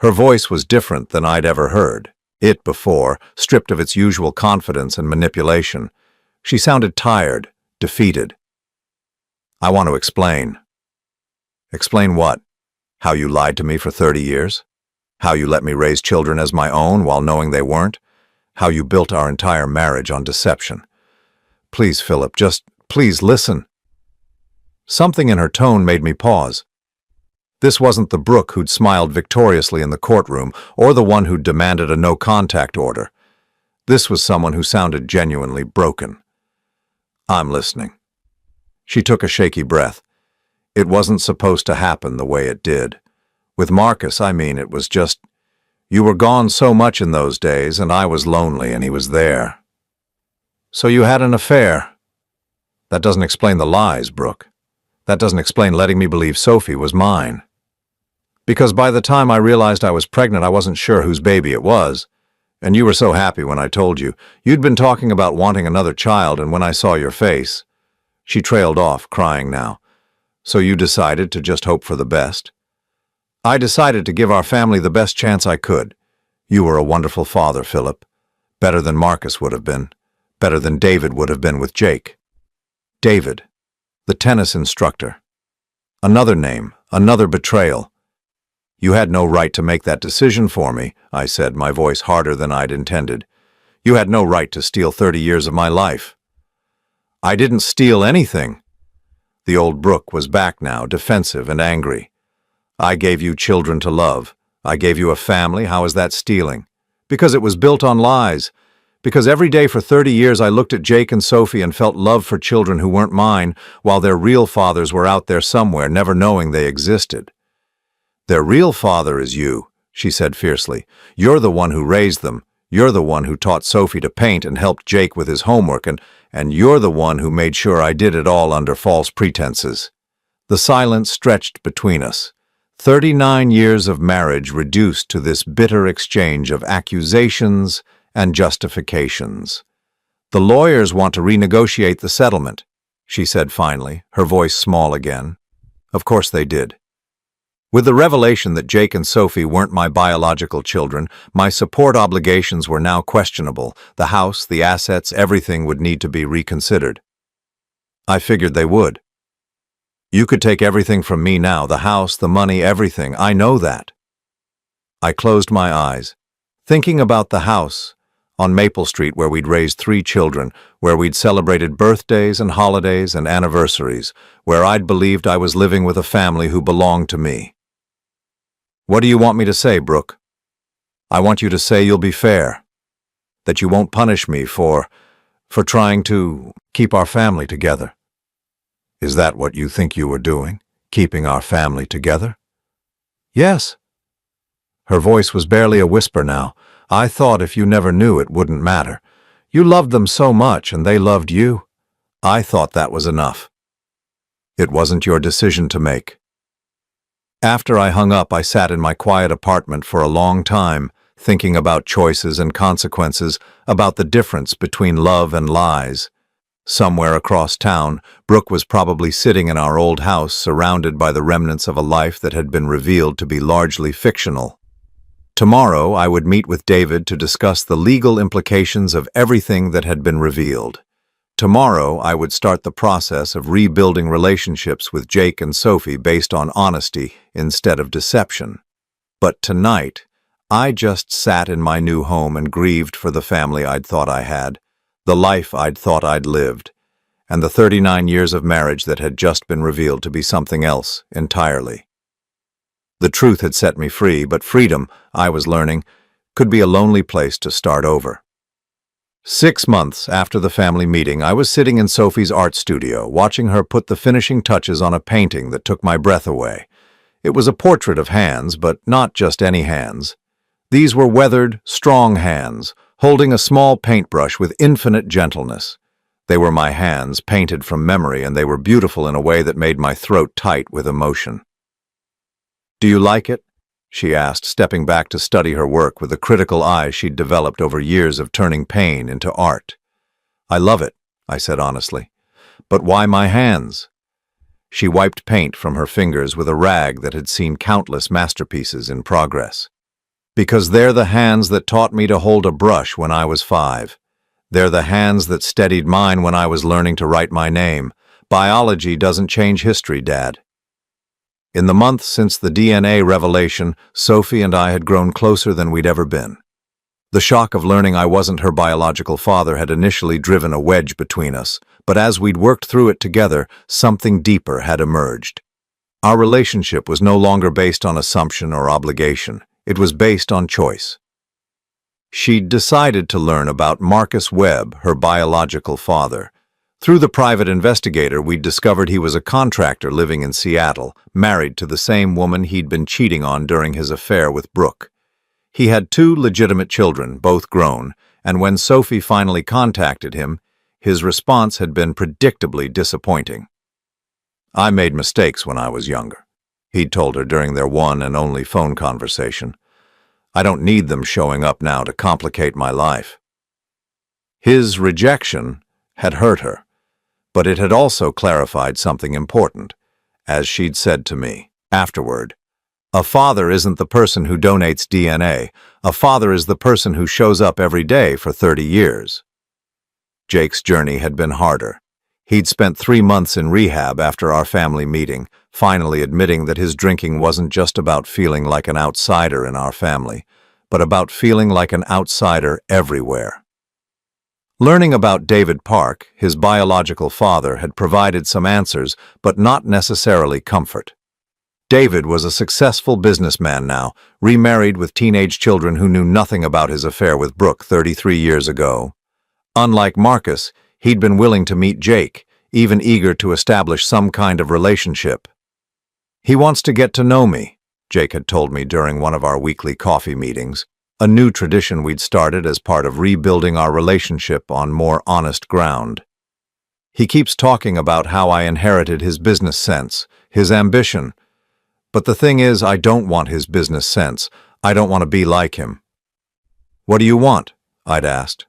Her voice was different than I'd ever heard it before, stripped of its usual confidence and manipulation. She sounded tired, defeated. "I want to explain." "Explain what? How you lied to me for 30 years?" How you let me raise children as my own while knowing they weren't. How you built our entire marriage on deception. Please, Philip, just please listen. Something in her tone made me pause. This wasn't the Brooke who'd smiled victoriously in the courtroom, or the one who'd demanded a no-contact order. This was someone who sounded genuinely broken. I'm listening. She took a shaky breath. It wasn't supposed to happen the way it did. With Marcus, it was just, you were gone so much in those days, and I was lonely, and he was there. So you had an affair. That doesn't explain the lies, Brooke. That doesn't explain letting me believe Sophie was mine. Because by the time I realized I was pregnant, I wasn't sure whose baby it was. And you were so happy when I told you. You'd been talking about wanting another child, and when I saw your face... She trailed off, crying now. So you decided to just hope for the best? I decided to give our family the best chance I could. You were a wonderful father, Philip. Better than Marcus would have been. Better than David would have been with Jake. David, the tennis instructor. Another name, another betrayal. You had no right to make that decision for me, I said, my voice harder than I'd intended. You had no right to steal 30 years of my life. I didn't steal anything. The old Brooke was back now, defensive and angry. I gave you children to love. I gave you a family. How is that stealing? Because it was built on lies. Because every day for 30 years I looked at Jake and Sophie and felt love for children who weren't mine, while their real fathers were out there somewhere, never knowing they existed. Their real father is you, she said fiercely. You're the one who raised them. You're the one who taught Sophie to paint and helped Jake with his homework, and you're the one who made sure I did it all under false pretenses. The silence stretched between us. 39 years of marriage reduced to this bitter exchange of accusations and justifications. The lawyers want to renegotiate the settlement, she said finally, her voice small again. Of course they did. With the revelation that Jake and Sophie weren't my biological children, my support obligations were now questionable. The house, the assets, everything would need to be reconsidered. I figured they would. You could take everything from me now, the house, the money, everything. I know that. I closed my eyes, thinking about the house on Maple Street where we'd raised 3 children, where we'd celebrated birthdays and holidays and anniversaries, where I'd believed I was living with a family who belonged to me. What do you want me to say, Brooke? I want you to say you'll be fair, that you won't punish me for trying to keep our family together. Is that what you think you were doing, keeping our family together? Yes. Her voice was barely a whisper now. I thought if you never knew it wouldn't matter. You loved them so much and they loved you. I thought that was enough. It wasn't your decision to make. After I hung up, I sat in my quiet apartment for a long time, thinking about choices and consequences, about the difference between love and lies. Somewhere across town, Brooke was probably sitting in our old house, surrounded by the remnants of a life that had been revealed to be largely fictional. Tomorrow, I would meet with David to discuss the legal implications of everything that had been revealed. Tomorrow, I would start the process of rebuilding relationships with Jake and Sophie based on honesty instead of deception. But tonight, I just sat in my new home and grieved for the family I'd thought I had, the life I'd thought I'd lived, and the 39 years of marriage that had just been revealed to be something else entirely. The truth had set me free, but freedom, I was learning, could be a lonely place to start over. 6 months after the family meeting, I was sitting in Sophie's art studio, watching her put the finishing touches on a painting that took my breath away. It was a portrait of hands, but not just any hands. These were weathered, strong hands, holding a small paintbrush with infinite gentleness. They were my hands, painted from memory, and they were beautiful in a way that made my throat tight with emotion. "Do you like it?" she asked, stepping back to study her work with the critical eye she'd developed over years of turning pain into art. "I love it," I said honestly. "But why my hands?" She wiped paint from her fingers with a rag that had seen countless masterpieces in progress. "Because they're the hands that taught me to hold a brush when I was 5. They're the hands that steadied mine when I was learning to write my name. Biology doesn't change history, Dad." In the months since the DNA revelation, Sophie and I had grown closer than we'd ever been. The shock of learning I wasn't her biological father had initially driven a wedge between us, but as we'd worked through it together, something deeper had emerged. Our relationship was no longer based on assumption or obligation. It was based on choice. She'd decided to learn about Marcus Webb, her biological father. Through the private investigator, we'd discovered he was a contractor living in Seattle, married to the same woman he'd been cheating on during his affair with Brooke. He had 2 legitimate children, both grown, and when Sophie finally contacted him, his response had been predictably disappointing. "I made mistakes when I was younger," he'd told her during their one and only phone conversation. "I don't need them showing up now to complicate my life." His rejection had hurt her, but it had also clarified something important. As she'd said to me afterward, "A father isn't the person who donates DNA. A father is the person who shows up every day for 30 years. Jake's journey had been harder. He'd spent 3 months in rehab after our family meeting, finally admitting that his drinking wasn't just about feeling like an outsider in our family, but about feeling like an outsider everywhere. Learning about David Park, his biological father, had provided some answers, but not necessarily comfort. David was a successful businessman now, remarried with teenage children who knew nothing about his affair with Brooke 33 years ago. Unlike Marcus, he'd been willing to meet Jake, even eager to establish some kind of relationship. "He wants to get to know me," Jake had told me during one of our weekly coffee meetings, a new tradition we'd started as part of rebuilding our relationship on more honest ground. "He keeps talking about how I inherited his business sense, his ambition. But the thing is, I don't want his business sense. I don't want to be like him." "What do you want?" I'd asked.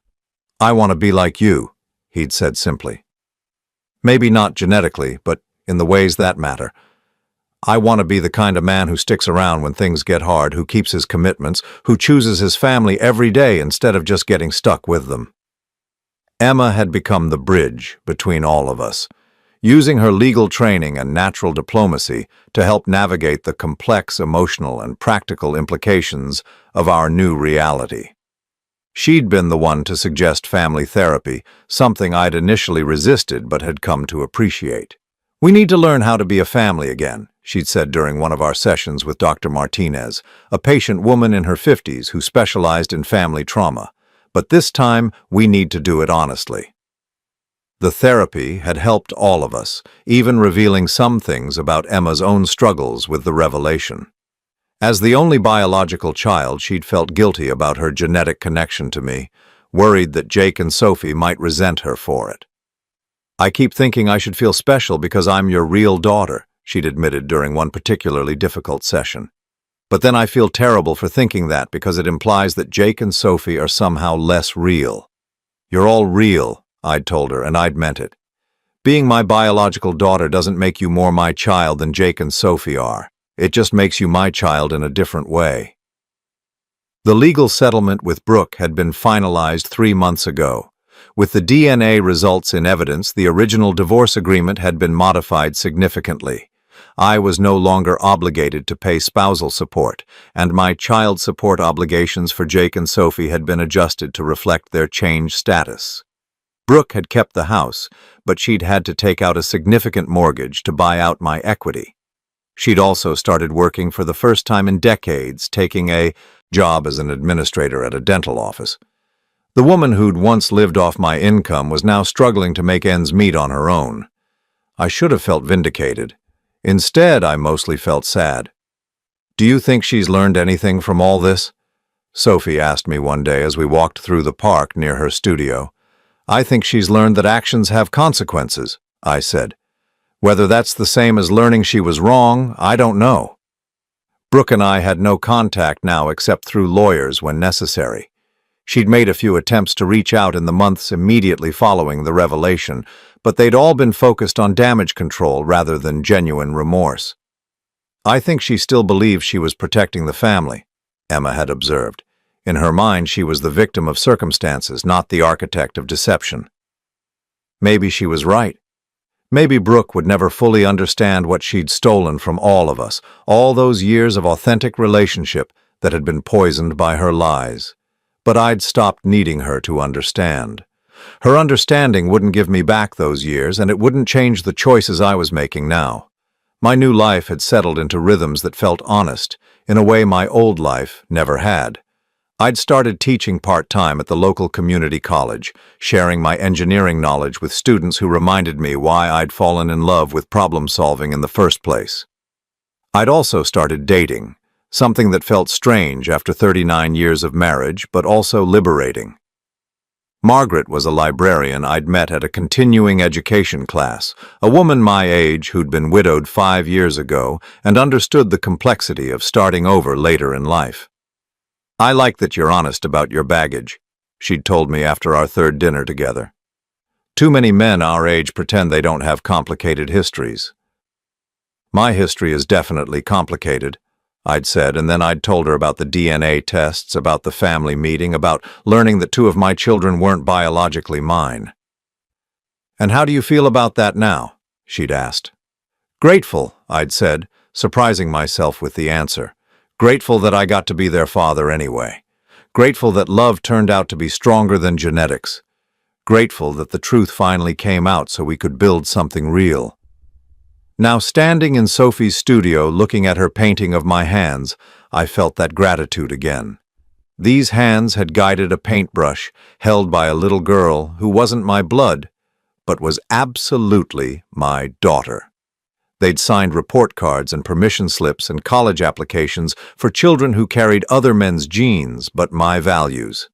"I want to be like you," he'd said simply. "Maybe not genetically, but in the ways that matter. I want to be the kind of man who sticks around when things get hard, who keeps his commitments, who chooses his family every day instead of just getting stuck with them." Emma had become the bridge between all of us, using her legal training and natural diplomacy to help navigate the complex emotional and practical implications of our new reality. She'd been the one to suggest family therapy, something I'd initially resisted but had come to appreciate. "We need to learn how to be a family again," she'd said during one of our sessions with Dr. Martinez, a patient woman in her 50s who specialized in family trauma. "But this time, we need to do it honestly." The therapy had helped all of us, even revealing some things about Emma's own struggles with the revelation. As the only biological child, she'd felt guilty about her genetic connection to me, worried that Jake and Sophie might resent her for it. "I keep thinking I should feel special because I'm your real daughter," she'd admitted during one particularly difficult session. "But then I feel terrible for thinking that because it implies that Jake and Sophie are somehow less real." "You're all real," I'd told her, and I'd meant it. "Being my biological daughter doesn't make you more my child than Jake and Sophie are. It just makes you my child in a different way." The legal settlement with Brooke had been finalized 3 months ago. With the DNA results in evidence, the original divorce agreement had been modified significantly. I was no longer obligated to pay spousal support, and my child support obligations for Jake and Sophie had been adjusted to reflect their changed status. Brooke had kept the house, but she'd had to take out a significant mortgage to buy out my equity. She'd also started working for the first time in decades, taking a job as an administrator at a dental office. The woman who'd once lived off my income was now struggling to make ends meet on her own. I should have felt vindicated. Instead, I mostly felt sad. "Do you think she's learned anything from all this?" Sophie asked me one day as we walked through the park near her studio. "I think she's learned that actions have consequences," I said. "Whether that's the same as learning she was wrong, I don't know." Brooke and I had no contact now except through lawyers when necessary. She'd made a few attempts to reach out in the months immediately following the revelation, but they'd all been focused on damage control rather than genuine remorse. "I think she still believes she was protecting the family," Emma had observed. In her mind, she was the victim of circumstances, not the architect of deception. Maybe she was right. Maybe Brooke would never fully understand what she'd stolen from all of us, all those years of authentic relationship that had been poisoned by her lies. But I'd stopped needing her to understand. Her understanding wouldn't give me back those years, and it wouldn't change the choices I was making now. My new life had settled into rhythms that felt honest, in a way my old life never had. I'd started teaching part-time at the local community college, sharing my engineering knowledge with students who reminded me why I'd fallen in love with problem-solving in the first place. I'd also started dating, something that felt strange after 39 years of marriage, but also liberating. Margaret was a librarian I'd met at a continuing education class, a woman my age who'd been widowed 5 years ago and understood the complexity of starting over later in life. "I like that you're honest about your baggage," she'd told me after our third dinner together. "Too many men our age pretend they don't have complicated histories." "My history is definitely complicated," I'd said, and then I'd told her about the DNA tests, about the family meeting, about learning that 2 of my children weren't biologically mine. "And how do you feel about that now?" she'd asked. "Grateful," I'd said, surprising myself with the answer. Grateful that I got to be their father anyway. Grateful that love turned out to be stronger than genetics. Grateful that the truth finally came out so we could build something real. Now, standing in Sophie's studio looking at her painting of my hands, I felt that gratitude again. These hands had guided a paintbrush held by a little girl who wasn't my blood, but was absolutely my daughter. They'd signed report cards and permission slips and college applications for children who carried other men's genes but my values.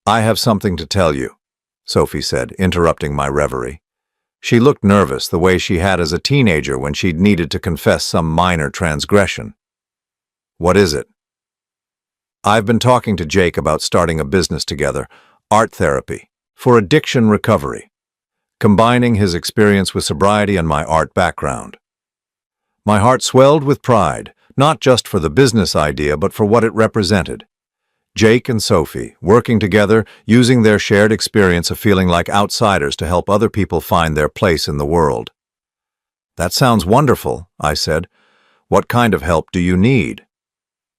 "I have something to tell you," Sophie said, interrupting my reverie. She looked nervous, the way she had as a teenager when she'd needed to confess some minor transgression. "What is it?" "I've been talking to Jake about starting a business together, art therapy, for addiction recovery, combining his experience with sobriety and my art background." My heart swelled with pride, not just for the business idea, but for what it represented. Jake and Sophie, working together, using their shared experience of feeling like outsiders to help other people find their place in the world. "That sounds wonderful," I said. "What kind of help do you need?"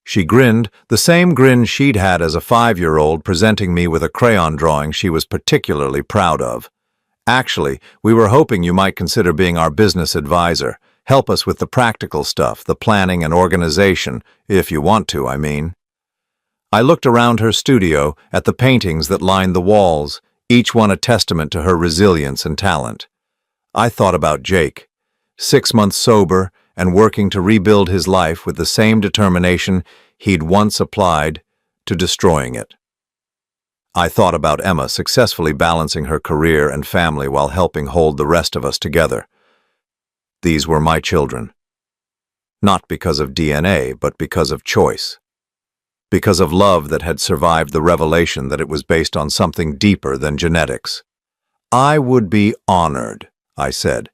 She grinned, the same grin she'd had as a 5-year-old, presenting me with a crayon drawing she was particularly proud of. "Actually, we were hoping you might consider being our business advisor. Help us with the practical stuff, the planning and organization, if you want to, I mean." I looked around her studio at the paintings that lined the walls, each one a testament to her resilience and talent. I thought about Jake, 6 months sober and working to rebuild his life with the same determination he'd once applied to destroying it. I thought about Emma successfully balancing her career and family while helping hold the rest of us together. These were my children. Not because of DNA, but because of choice. Because of love that had survived the revelation that it was based on something deeper than genetics. "I would be honored," I said.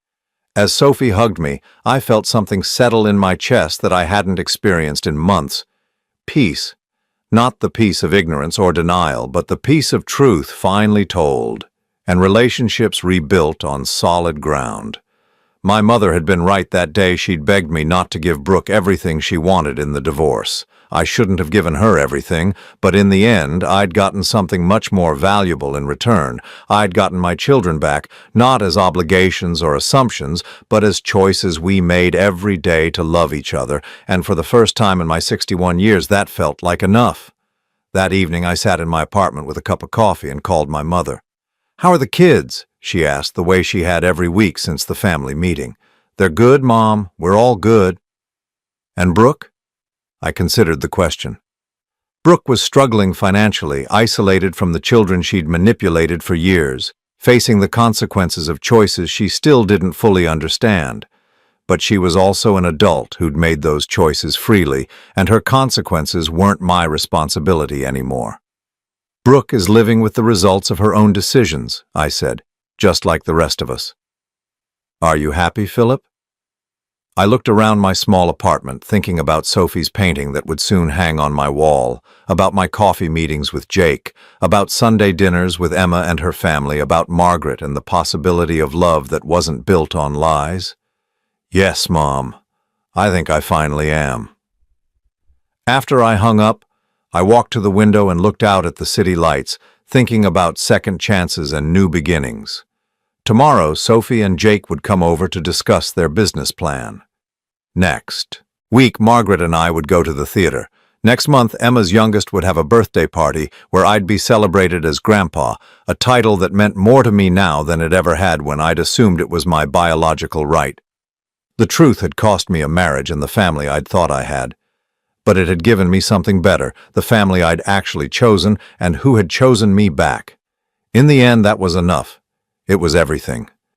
As Sophie hugged me, I felt something settle in my chest that I hadn't experienced in months. Peace. Not the peace of ignorance or denial, but the peace of truth finally told, and relationships rebuilt on solid ground. My mother had been right that day she'd begged me not to give Brooke everything she wanted in the divorce. I shouldn't have given her everything, but in the end, I'd gotten something much more valuable in return. I'd gotten my children back, not as obligations or assumptions, but as choices we made every day to love each other, and for the first time in my 61 years, that felt like enough. That evening, I sat in my apartment with a cup of coffee and called my mother. "How are the kids?" she asked, the way she had every week since the family meeting. "They're good, Mom. We're all good." "And Brooke?" I considered the question. Brooke was struggling financially, isolated from the children she'd manipulated for years, facing the consequences of choices she still didn't fully understand. But she was also an adult who'd made those choices freely, and her consequences weren't my responsibility anymore. "Brooke is living with the results of her own decisions," I said, "just like the rest of us." "Are you happy, Philip?" I looked around my small apartment, thinking about Sophie's painting that would soon hang on my wall, about my coffee meetings with Jake, about Sunday dinners with Emma and her family, about Margaret and the possibility of love that wasn't built on lies. Yes, Mom, I think I finally am. After I hung up, I walked to the window and looked out at the city lights, thinking about second chances and new beginnings. Tomorrow, Sophie and Jake would come over to discuss their business plan. Next week, Margaret and I would go to the theater. Next month, Emma's youngest would have a birthday party where I'd be celebrated as Grandpa, a title that meant more to me now than it ever had when I'd assumed it was my biological right. The truth had cost me a marriage and the family I'd thought I had. But it had given me something better, the family I'd actually chosen and who had chosen me back. In the end, that was enough. It was everything.